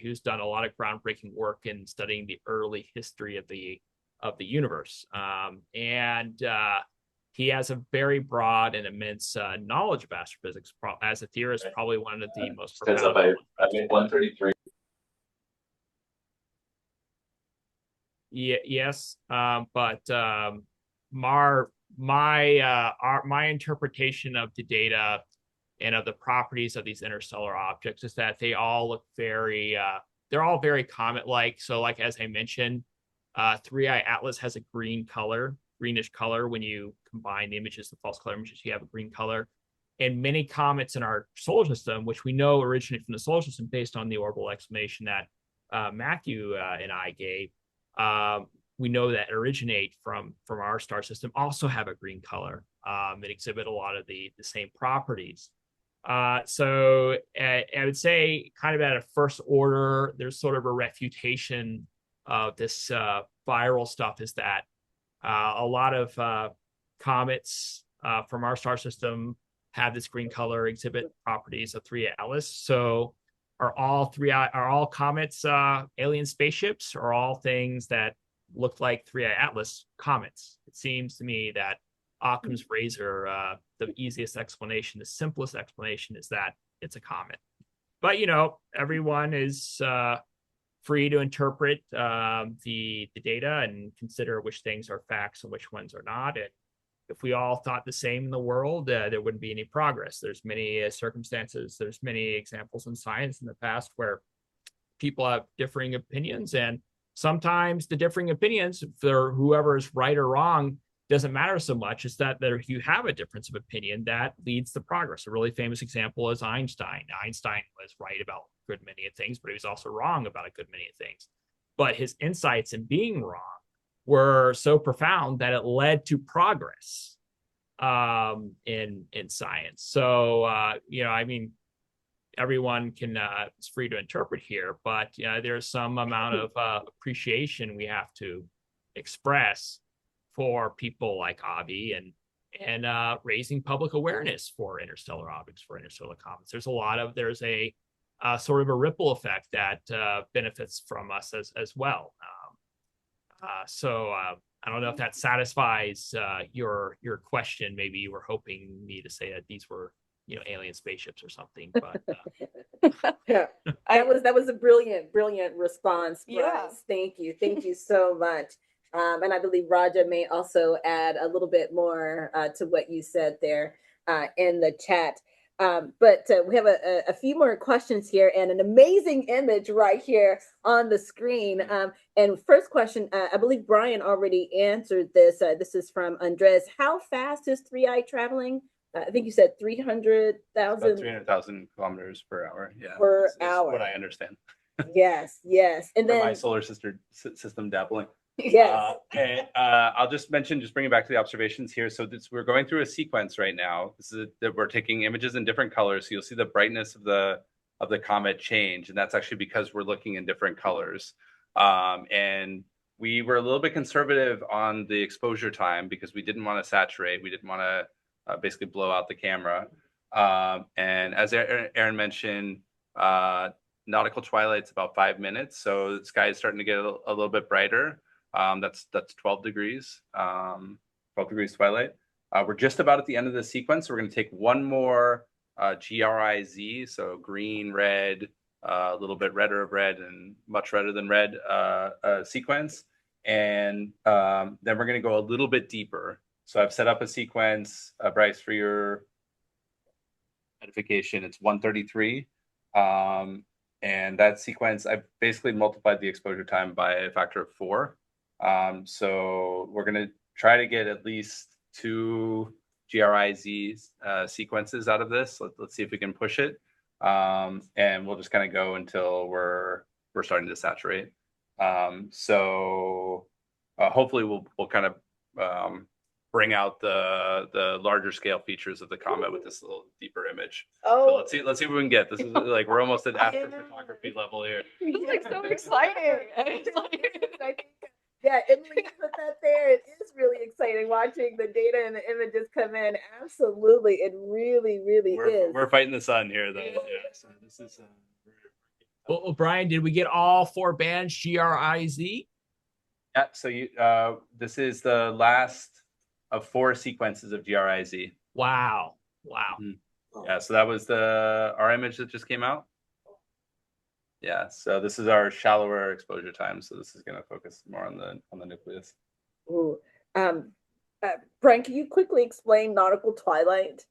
who's done a lot of groundbreaking work in studying the early history of the universe, and he has a very broad and immense knowledge of astrophysics. As a theorist, probably one of the most profound. I made 133. Yeah, yes, but my interpretation of the data and of the properties of these interstellar objects is that they all look they're all very comet-like. So, like as I mentioned, 3I Atlas has a greenish color. When you combine the images, the false color images, you have a green color. And many comets in our solar system, which we know originate from the solar system based on the orbital explanation that Matthew and I gave, we know that originate from our star system, also have a green color and exhibit a lot of the same properties. So I would say, kind of at a first order, there's sort of a refutation of this viral stuff, is that a lot of comets from our star system have this green color, exhibit properties of 3A Atlas. So are all comets alien spaceships, or all things that look like 3A Atlas comets? It seems to me that Occam's razor, the easiest explanation, the simplest explanation, is that it's a comet. But everyone is free to interpret the data and consider which things are facts and which ones are not. And if we all thought the same in the world, there wouldn't be any progress. There's many circumstances, there's many examples in science in the past where people have differing opinions, and sometimes the differing opinions, for whoever is right or wrong, doesn't matter so much. It's that if you have a difference of opinion, that leads to progress. A really famous example is Einstein. Einstein was right about a good many of things, but he was also wrong about a good many of things. But his insights in being wrong were so profound that it led to progress in science. So everyone is free to interpret here, but there's some amount of appreciation we have to express for people like Avi and and raising public awareness for interstellar objects, for interstellar comets. There's a sort of a ripple effect that benefits from us as well. So I don't know if that satisfies your question. Maybe you were hoping me to say that these were, alien spaceships or something, but yeah, that was a brilliant response, Bryce. Yeah. Thank you so much. And I believe Raja may also add a little bit more to what you said there in the chat. But we have a few more questions here and an amazing image right here on the screen. And first question, I believe Brian already answered this. This is from Andres. How fast is 3i traveling? I think you said 300,000. 300,000 kilometers per hour. Yeah. Per is hour. what I understand. Yes. And then my solar system dabbling. Yes. And I'll just bring it back to the observations here. So we're going through a sequence right now. That we're taking images in different colors. So you'll see the brightness of the comet change, and that's actually because we're looking in different colors. And we were a little bit conservative on the exposure time because we didn't want to saturate. We didn't want to basically blow out the camera. And as Aaron mentioned, nautical twilight's about 5 minutes, so the sky is starting to get a little bit brighter. That's 12 degrees, 12 degrees twilight. We're just about at the end of the sequence. So we're going to take one more GRIZ, so green, red, a little bit redder of red, and much redder than red sequence. And then we're going to go a little bit deeper. So I've set up a sequence, Bryce, for your edification. It's 133. And that sequence, I've basically multiplied the exposure time by a factor of 4. So we're going to try to get at least 2 GRIZ sequences out of this. Let's see if we can push it. And we'll just kind of go until we're starting to saturate. So hopefully we'll kind of bring out the larger scale features of the comet with this little deeper image. Oh, so let's see what we can get. This is like we're almost at astrophotography level here. This is like so exciting. Yeah, Emily, you put that there. It is really exciting watching the data and the images come in. Absolutely, it really is. We're fighting the sun here, though. Yeah, so this is. Well, Brian, did we get all 4 bands GRIZ? Yeah. So this is the last of 4 sequences of GRIZ. Wow. Mm-hmm. Yeah. So that was our image that just came out. Yeah. So this is our shallower exposure time. So this is going to focus more on the nucleus. Ooh. Brian, can you quickly explain nautical twilight?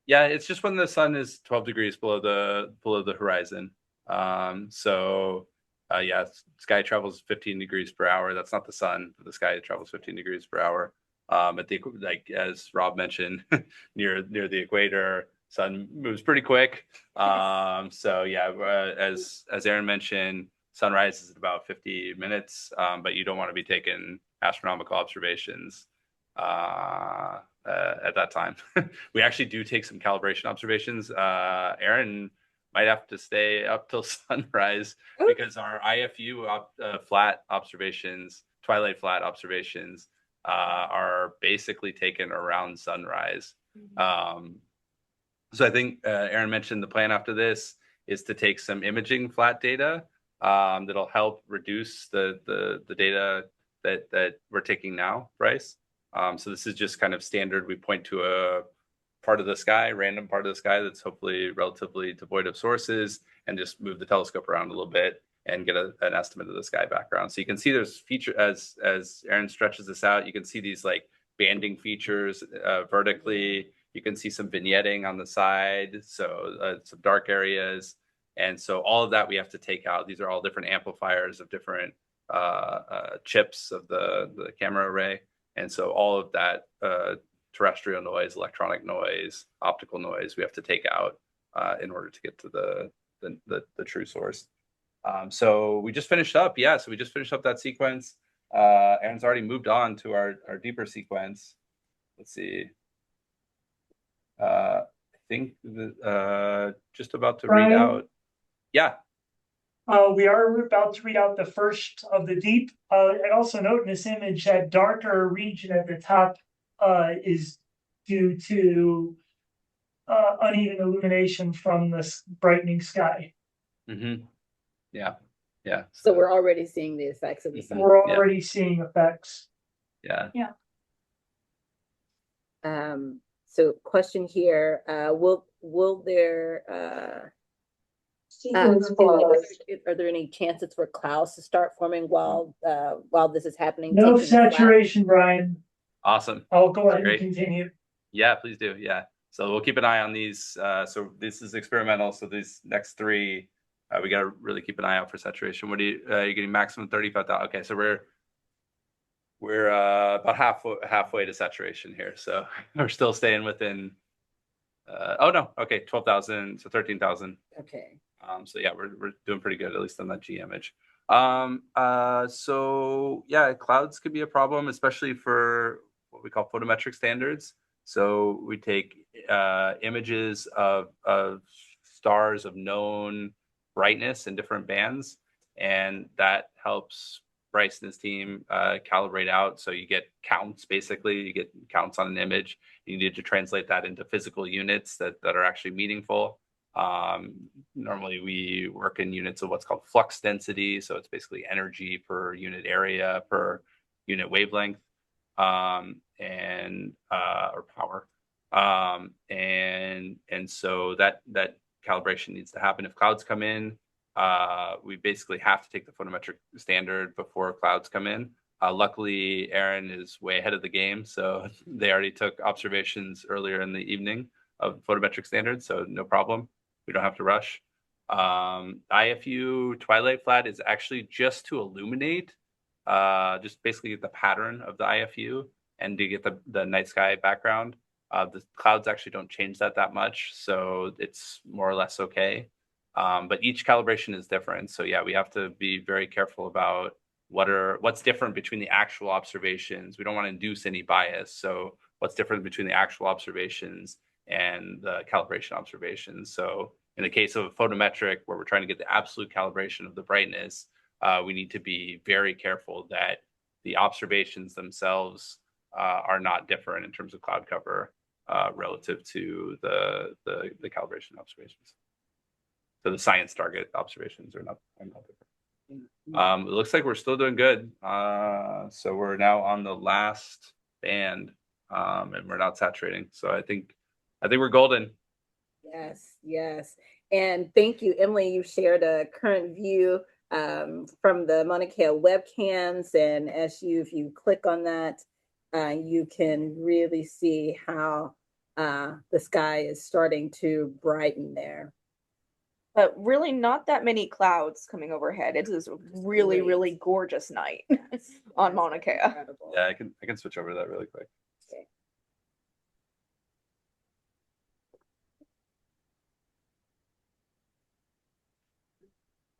Yeah, it's just when the sun is 12 degrees below the horizon. Yeah, sky travels 15 degrees per hour. That's not the sun, but the sky travels 15 degrees per hour. As Rob mentioned, near the equator, sun moves pretty quick. As Aaron mentioned, sunrise is at about 50 minutes, but you don't want to be taking astronomical observations at that time. We actually do take some calibration observations. Aaron might have to stay up till sunrise because our IFU flat observations, twilight flat observations, are basically taken around sunrise. Mm-hmm. So I think Aaron mentioned the plan after this is to take some imaging flat data that'll help reduce the data that we're taking now, Bryce. So this is just kind of standard. We point to a part of the sky, random part of the sky that's hopefully relatively devoid of sources, and just move the telescope around a little bit and get an estimate of the sky background. So you can see there's feature as Aaron stretches this out, you can see these like banding features vertically. You can see some vignetting on the side, so some dark areas. And so all of that we have to take out. These are all different amplifiers of different chips of the camera array. And so all of that terrestrial noise, electronic noise, optical noise, we have to take out in order to get to the true source. So we just finished up. Yeah, so we just finished up that sequence. Aaron's already moved on to our deeper sequence. Let's see. I think just about to read out. Yeah. We are about to read out the first of the deep. I also note in this image that darker region at the top is due to uneven illumination from the brightening sky. Mm-hmm. Yeah. Yeah. So we're already seeing the effects of the sun. We're already seeing effects. Yeah. So question here, will there are there any chances for clouds to start forming while this is happening? No taking the flat? saturation, Brian. Awesome. I'll go ahead Great. and continue. Yeah, please do. Yeah. So we'll keep an eye on these. So this is experimental. So these next three, we got to really keep an eye out for saturation. What are you getting maximum 35,000? Okay, so we're about halfway to saturation here. So we're still staying within. Oh no, okay, 12,000 to 13,000. Okay. So yeah, we're doing pretty good, at least on that G image. So yeah, clouds could be a problem, especially for what we call photometric standards. So we take images of stars of known brightness in different bands, and that helps Bryce and his team calibrate out. So you get counts, basically, you get counts on an image. You need to translate that into physical units that are actually meaningful. Normally we work in units of what's called flux density. So it's basically energy per unit area per unit wavelength, or power. And so that calibration needs to happen. If clouds come in, we basically have to take the photometric standard before clouds come in. Luckily, Aaron is way ahead of the game, so they already took observations earlier in the evening of photometric standards, so no problem. We don't have to rush. IFU twilight flat is actually just to illuminate, just basically get the pattern of the IFU and to get the night sky background. The clouds actually don't change that much, so it's more or less okay. But each calibration is different. So yeah, we have to be very careful about what's different between the actual observations. We don't want to induce any bias. So what's different between the actual observations and the calibration observations. So in the case of a photometric, where we're trying to get the absolute calibration of the brightness, we need to be very careful that the observations themselves are not different in terms of cloud cover relative to the calibration observations. So the science target observations are not different. It looks like we're still doing good. So we're now on the last band, and we're not saturating. So I think we're golden. Yes. And thank you, Emily. You shared a current view from the Mauna Kea webcams, and if you click on that, you can really see how the sky is starting to brighten there. But really not that many clouds coming overhead. It is a really, really gorgeous night on Mauna Kea. Incredible. Yeah, I can switch over to that really quick. Okay.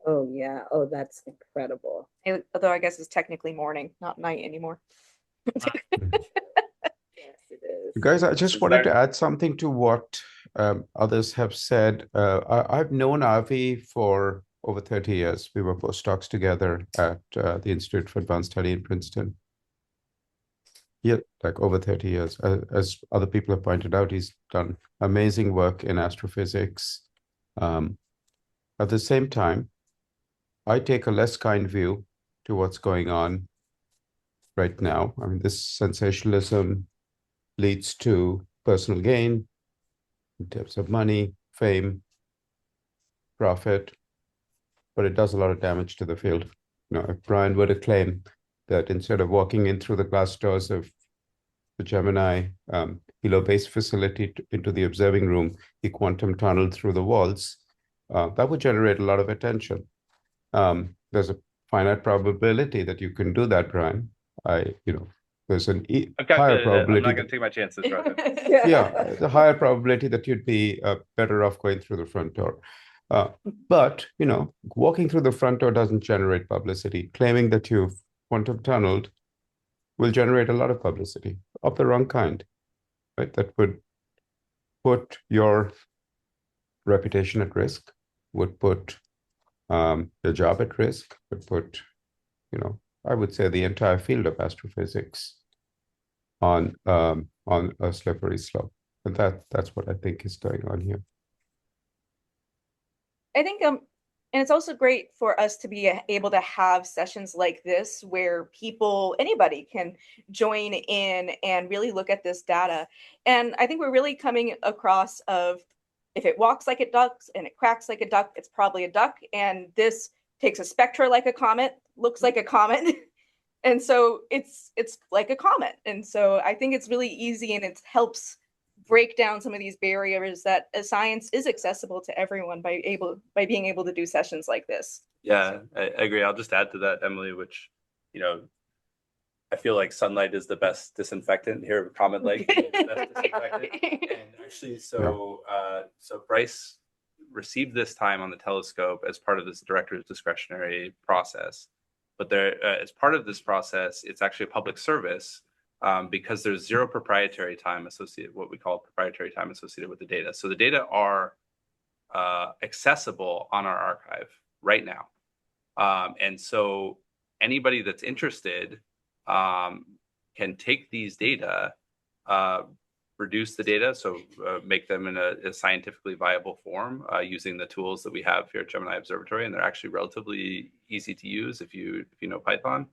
Oh yeah. Oh, that's incredible. Although I guess it's technically morning, not night anymore. Yes, it is. Guys, I just wanted to add something to what others have said. I've known Avi for over 30 years. We were postdocs together at the Institute for Advanced Study in Princeton. Yeah, like over 30 years. As other people have pointed out, he's done amazing work in astrophysics. At the same time, I take a less kind view to what's going on right now. I mean, this sensationalism leads to personal gain in terms of money, fame, profit, but it does a lot of damage to the field. You know, if Brian were to claim that instead of walking in through the glass doors of the Gemini helo-based facility into the observing room, he quantum tunneled through the walls, that would generate a lot of attention. There's a finite probability that you can do that, Brian. There's an higher probability. I'm not going to take my chances right now. Yeah, the higher probability that you'd be better off going through the front door. But, walking through the front door doesn't generate publicity. Claiming that you've quantum tunneled will generate a lot of publicity of the wrong kind, right? That would put your reputation at risk, would put your job at risk, would put, I would say the entire field of astrophysics on a slippery slope. And that's what I think is going on here. I think and it's also great for us to be able to have sessions like this where anybody can join in and really look at this data. And I think we're really coming across of, if it walks like it ducks and it cracks like a duck, it's probably a duck. And this takes a spectra like a comet, looks like a comet. And so it's like a comet. And so I think it's really easy, and it helps break down some of these barriers that science is accessible to everyone by being able to do sessions like this. Yeah, I agree. I'll just add to that, Emily, which, I feel like sunlight is the best disinfectant here at Comet Lake. The best disinfectant. And actually, so Bryce received this time on the telescope as part of this director's discretionary process. But as part of this process, it's actually a public service, because there's zero proprietary time associated, what we call proprietary time associated with the data. So the data are accessible on our archive right now. And so anybody that's interested can take these data, reduce the data, so make them in a scientifically viable form using the tools that we have here at Gemini Observatory. And they're actually relatively easy to use if you know Python.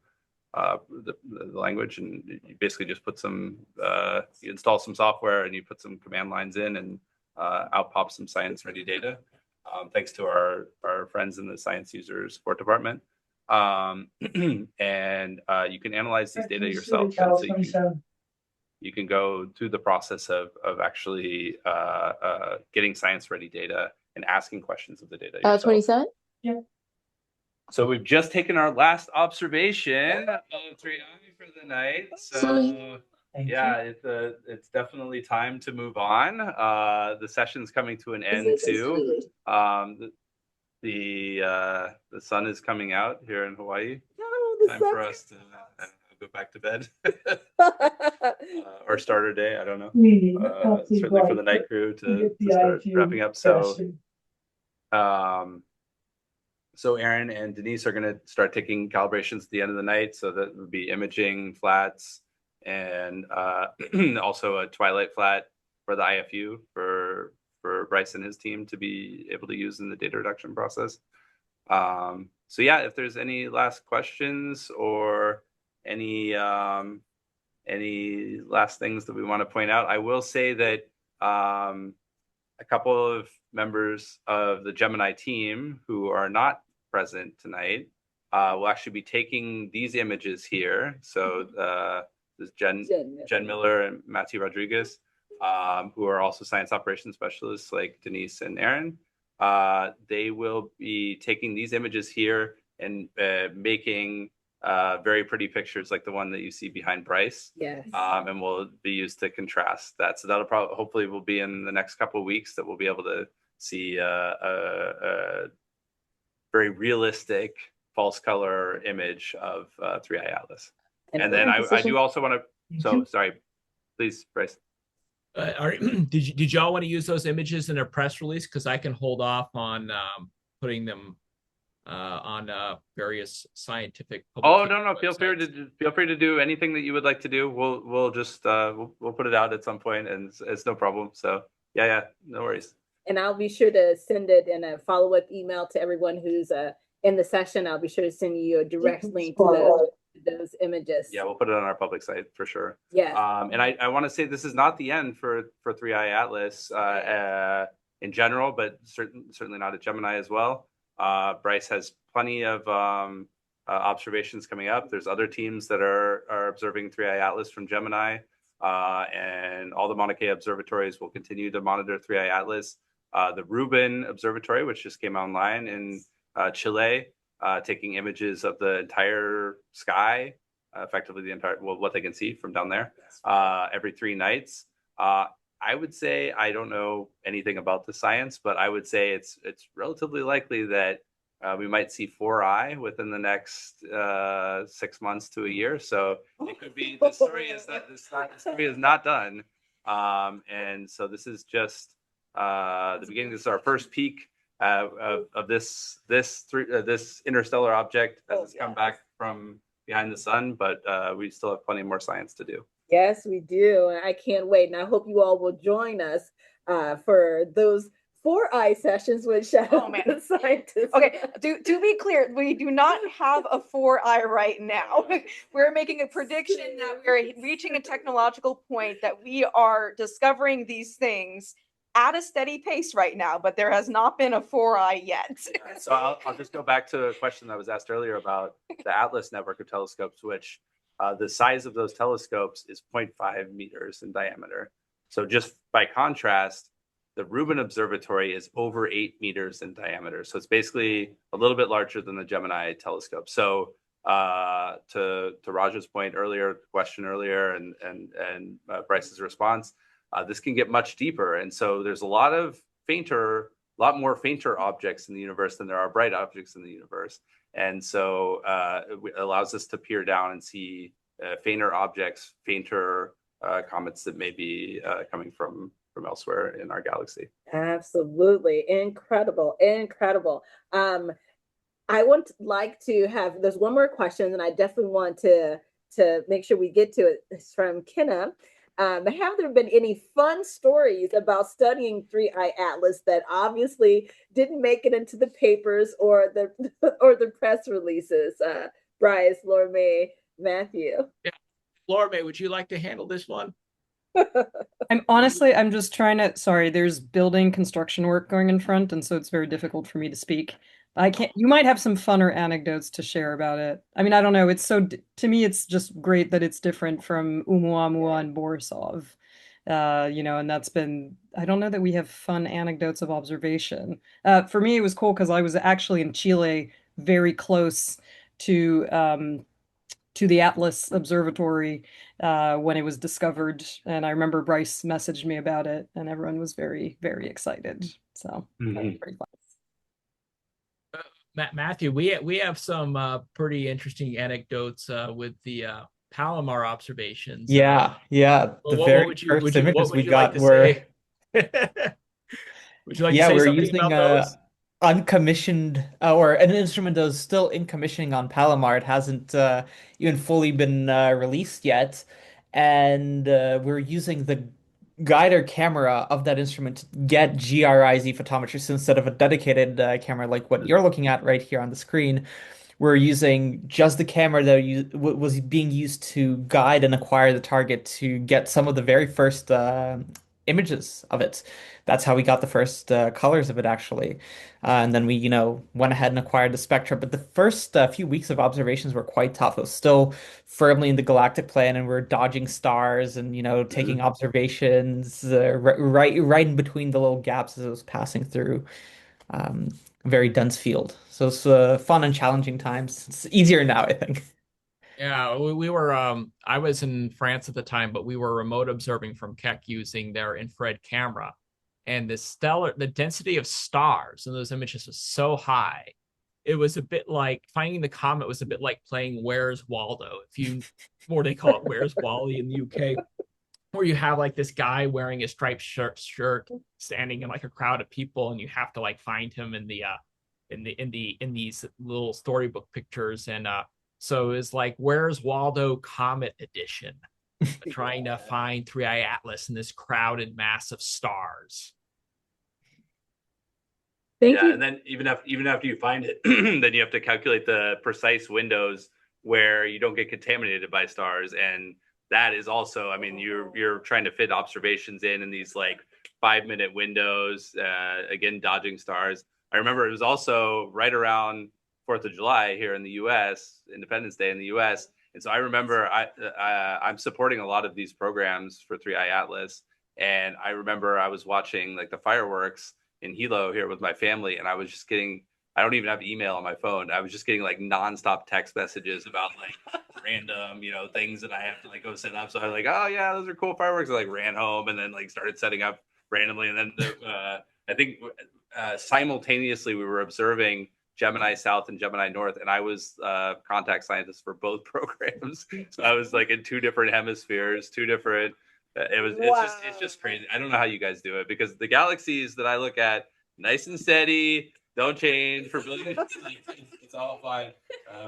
The language, and you basically just put you install some software and you put some command lines in, and out pops some science ready data, thanks to our friends in the science user support department. And you can analyze these data yourself. And so you can go through the process of actually getting science ready data and asking questions of the data yourself. 27? Yeah. So we've just taken our last observation of 3i for the night. So yeah, it's definitely time to move on. The session's coming to an end too. The sun is coming out here in Hawaii. Time for us to go back to bed or start our day. I don't know. Certainly for the night crew to start wrapping up. So Aaron and Denise are going to start taking calibrations at the end of the night. So that would be imaging flats, and also a twilight flat for the IFU for Bryce and his team to be able to use in the data reduction process. So yeah, if there's any last questions or any last things that we want to point out, I will say that a couple of members of the Gemini team who are not present tonight will actually be taking these images here. So there's Jen Miller and Matthew Rodriguez, who are also science operations specialists like Denise and Aaron. They will be taking these images here and making very pretty pictures like the one that you see behind Bryce. Yes. And will be used to contrast that. So that'll hopefully will be in the next couple of weeks that we'll be able to see a very realistic false color image of 3i Atlas. And then I do also want to, sorry, please, Bryce. Did y'all want to use those images in a press release? Because I can hold off on putting them on various scientific. Oh no! Feel free to do anything that you would like to do. We'll just we'll put it out at some point, and it's no problem. So yeah, no worries. And I'll be sure to send it in a follow-up email to everyone who's in the session. I'll be sure to send you a direct link to those images. Yeah, we'll put it on our public site for sure. Yeah. And I want to say this is not the end for 3i Atlas in general, but certainly not at Gemini as well. Bryce has plenty of observations coming up. There's other teams that are observing 3i Atlas from Gemini, and all the Mauna Kea observatories will continue to monitor 3i Atlas. The Rubin Observatory, which just came online in Chile, taking images of the entire sky, effectively the entire, what they can see from down there, every 3 nights. I would say, I don't know anything about the science, but I would say it's relatively likely that we might see 4i within the next 6 months to a year. So it could be the story is not done, and so this is just the beginning. This is our first peak of this interstellar object as it's come back from behind the sun, but we still have plenty more science to do. Yes, we do. And I can't wait. And I hope you all will join us for those 4-eye sessions with Shadow the Scientist. Okay, to be clear, we do not have a 4-eye right now. We're making a prediction that we're reaching a technological point that we are discovering these things at a steady pace right now, but there has not been a 4-eye yet. So I'll just go back to a question that was asked earlier about the Atlas network of telescopes, which the size of those telescopes is 0.5 meters in diameter. So just by contrast, the Rubin Observatory is over 8 meters in diameter. So it's basically a little bit larger than the Gemini telescope. So to Raja's point earlier, question earlier, and Bryce's response, this can get much deeper. And so there's a lot more fainter objects in the universe than there are bright objects in the universe. And so it allows us to peer down and see fainter objects, fainter comets that may be coming from elsewhere in our galaxy. Absolutely. Incredible. I would like to have, there's one more question, and I definitely want to make sure we get to it. It's from Kenna. Have there been any fun stories about studying 3-Eye Atlas that obviously didn't make it into the papers or the press releases? Bryce, Laura May, Matthew. Yeah. Laura May, would you like to handle this one? I'm just trying to, sorry, there's building construction work going in front, and so it's very difficult for me to speak. You might have some funner anecdotes to share about it. I mean, I don't know. To me, it's just great that it's different from Oumuamua and Borisov. And I don't know that we have fun anecdotes of observation. For me, it was cool because I was actually in Chile, very close to the Atlas Observatory when it was discovered. And I remember Bryce messaged me about it, and everyone was very, very excited. So that was pretty fun. Matthew, we have some pretty interesting anecdotes with the Palomar observations. Yeah. The very first images we got were. Would you like to say we're something using about those? Uncommissioned or an instrument that was still in commissioning on Palomar. It hasn't even fully been released yet, and we're using the guider camera of that instrument to get GRIZ photometry. So instead of a dedicated camera like what you're looking at right here on the screen, we're using just the camera that was being used to guide and acquire the target to get some of the very first images of it. That's how we got the first colors of it, actually. And then we, went ahead and acquired the spectra. But the first few weeks of observations were quite tough. It was still firmly in the galactic plane, and we're dodging stars and, taking observations right in between the little gaps as it was passing through a very dense field. So it's fun and challenging times. It's easier now, I think. Yeah, we were, I was in France at the time, but we were remote observing from Keck using their infrared camera. And the density of stars in those images was so high. It was a bit like finding the comet was a bit like playing Where's Waldo, or they call it Where's Wally in the UK, where you have like this guy wearing a striped shirt standing in like a crowd of people, and you have to like find him in these little storybook pictures. And so it's like Where's Waldo Comet Edition, trying to find 3-Eye Atlas in this crowded mass of stars. Thank you. And then even after you find it, then you have to calculate the precise windows where you don't get contaminated by stars. And that is also, I mean, you're trying to fit observations in these like 5-minute windows, again, dodging stars. I remember it was also right around 4th of July here in the US, Independence Day in the US. And so I remember I'm supporting a lot of these programs for 3-Eye Atlas. And I remember I was watching like the fireworks in Hilo here with my family, and I was just getting, I don't even have email on my phone. I was just getting like nonstop text messages about like random, things that I have to like go set up. So I was like, oh yeah, those are cool fireworks. I like ran home and then like started setting up randomly. And then I think simultaneously we were observing Gemini South and Gemini North, and I was contact scientist for both programs. So I was like in 2 different hemispheres, 2 different. It's just crazy. I don't know how you guys do it, because the galaxies that I look at, nice and steady, don't change for billions. It's all fine.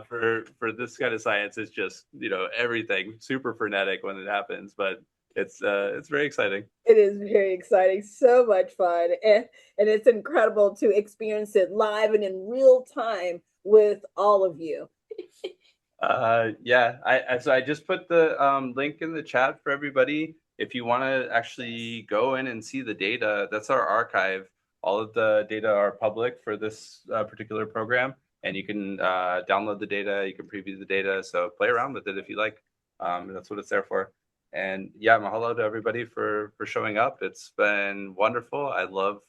For this kind of science, it's just, you know, everything super frenetic when it happens, but it's very exciting. It is very exciting, so much fun, and it's incredible to experience it live and in real time with all of you. Yeah, so I just put the link in the chat for everybody. If you want to actually go in and see the data, that's our archive. All of the data are public for this particular program, and you can download the data, you can preview the data, so play around with it if you like. That's what it's there for. And yeah, mahalo to everybody for showing up. It's been wonderful. I love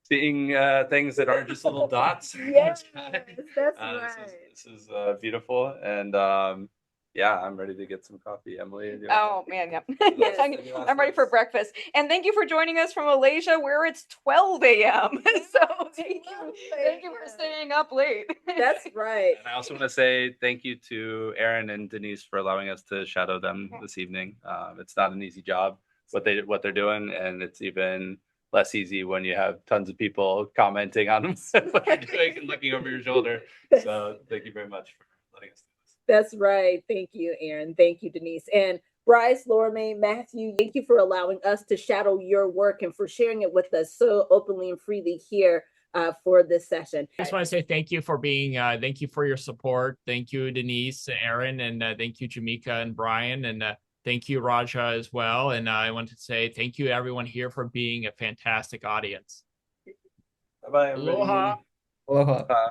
seeing things that aren't just little dots. Yes, that's right. This is beautiful, and yeah, I'm ready to get some coffee. Emily? Oh man, yeah. Yes. I'm ready for breakfast. And thank you for joining us from Malaysia, where it's 12 a.m. So thank you for staying up late. That's right. And I also want to say thank you to Aaron and Denise for allowing us to shadow them this evening. It's not an easy job what they're doing, and it's even less easy when you have tons of people commenting on what you're doing and looking over your shoulder. So thank you very much for letting us do this. That's right. Thank you, Aaron. Thank you, Denise. And Bryce, Lorme, Matthew, thank you for allowing us to shadow your work and for sharing it with us so openly and freely here for this session. I just want to say thank you for being, thank you for your support. Thank you, Denise, Aaron, and thank you, Jamika and Brian, and thank you, Raja, as well. And I want to say thank you, everyone here, for being a fantastic audience. Bye-bye, everybody. Aloha. Aloha.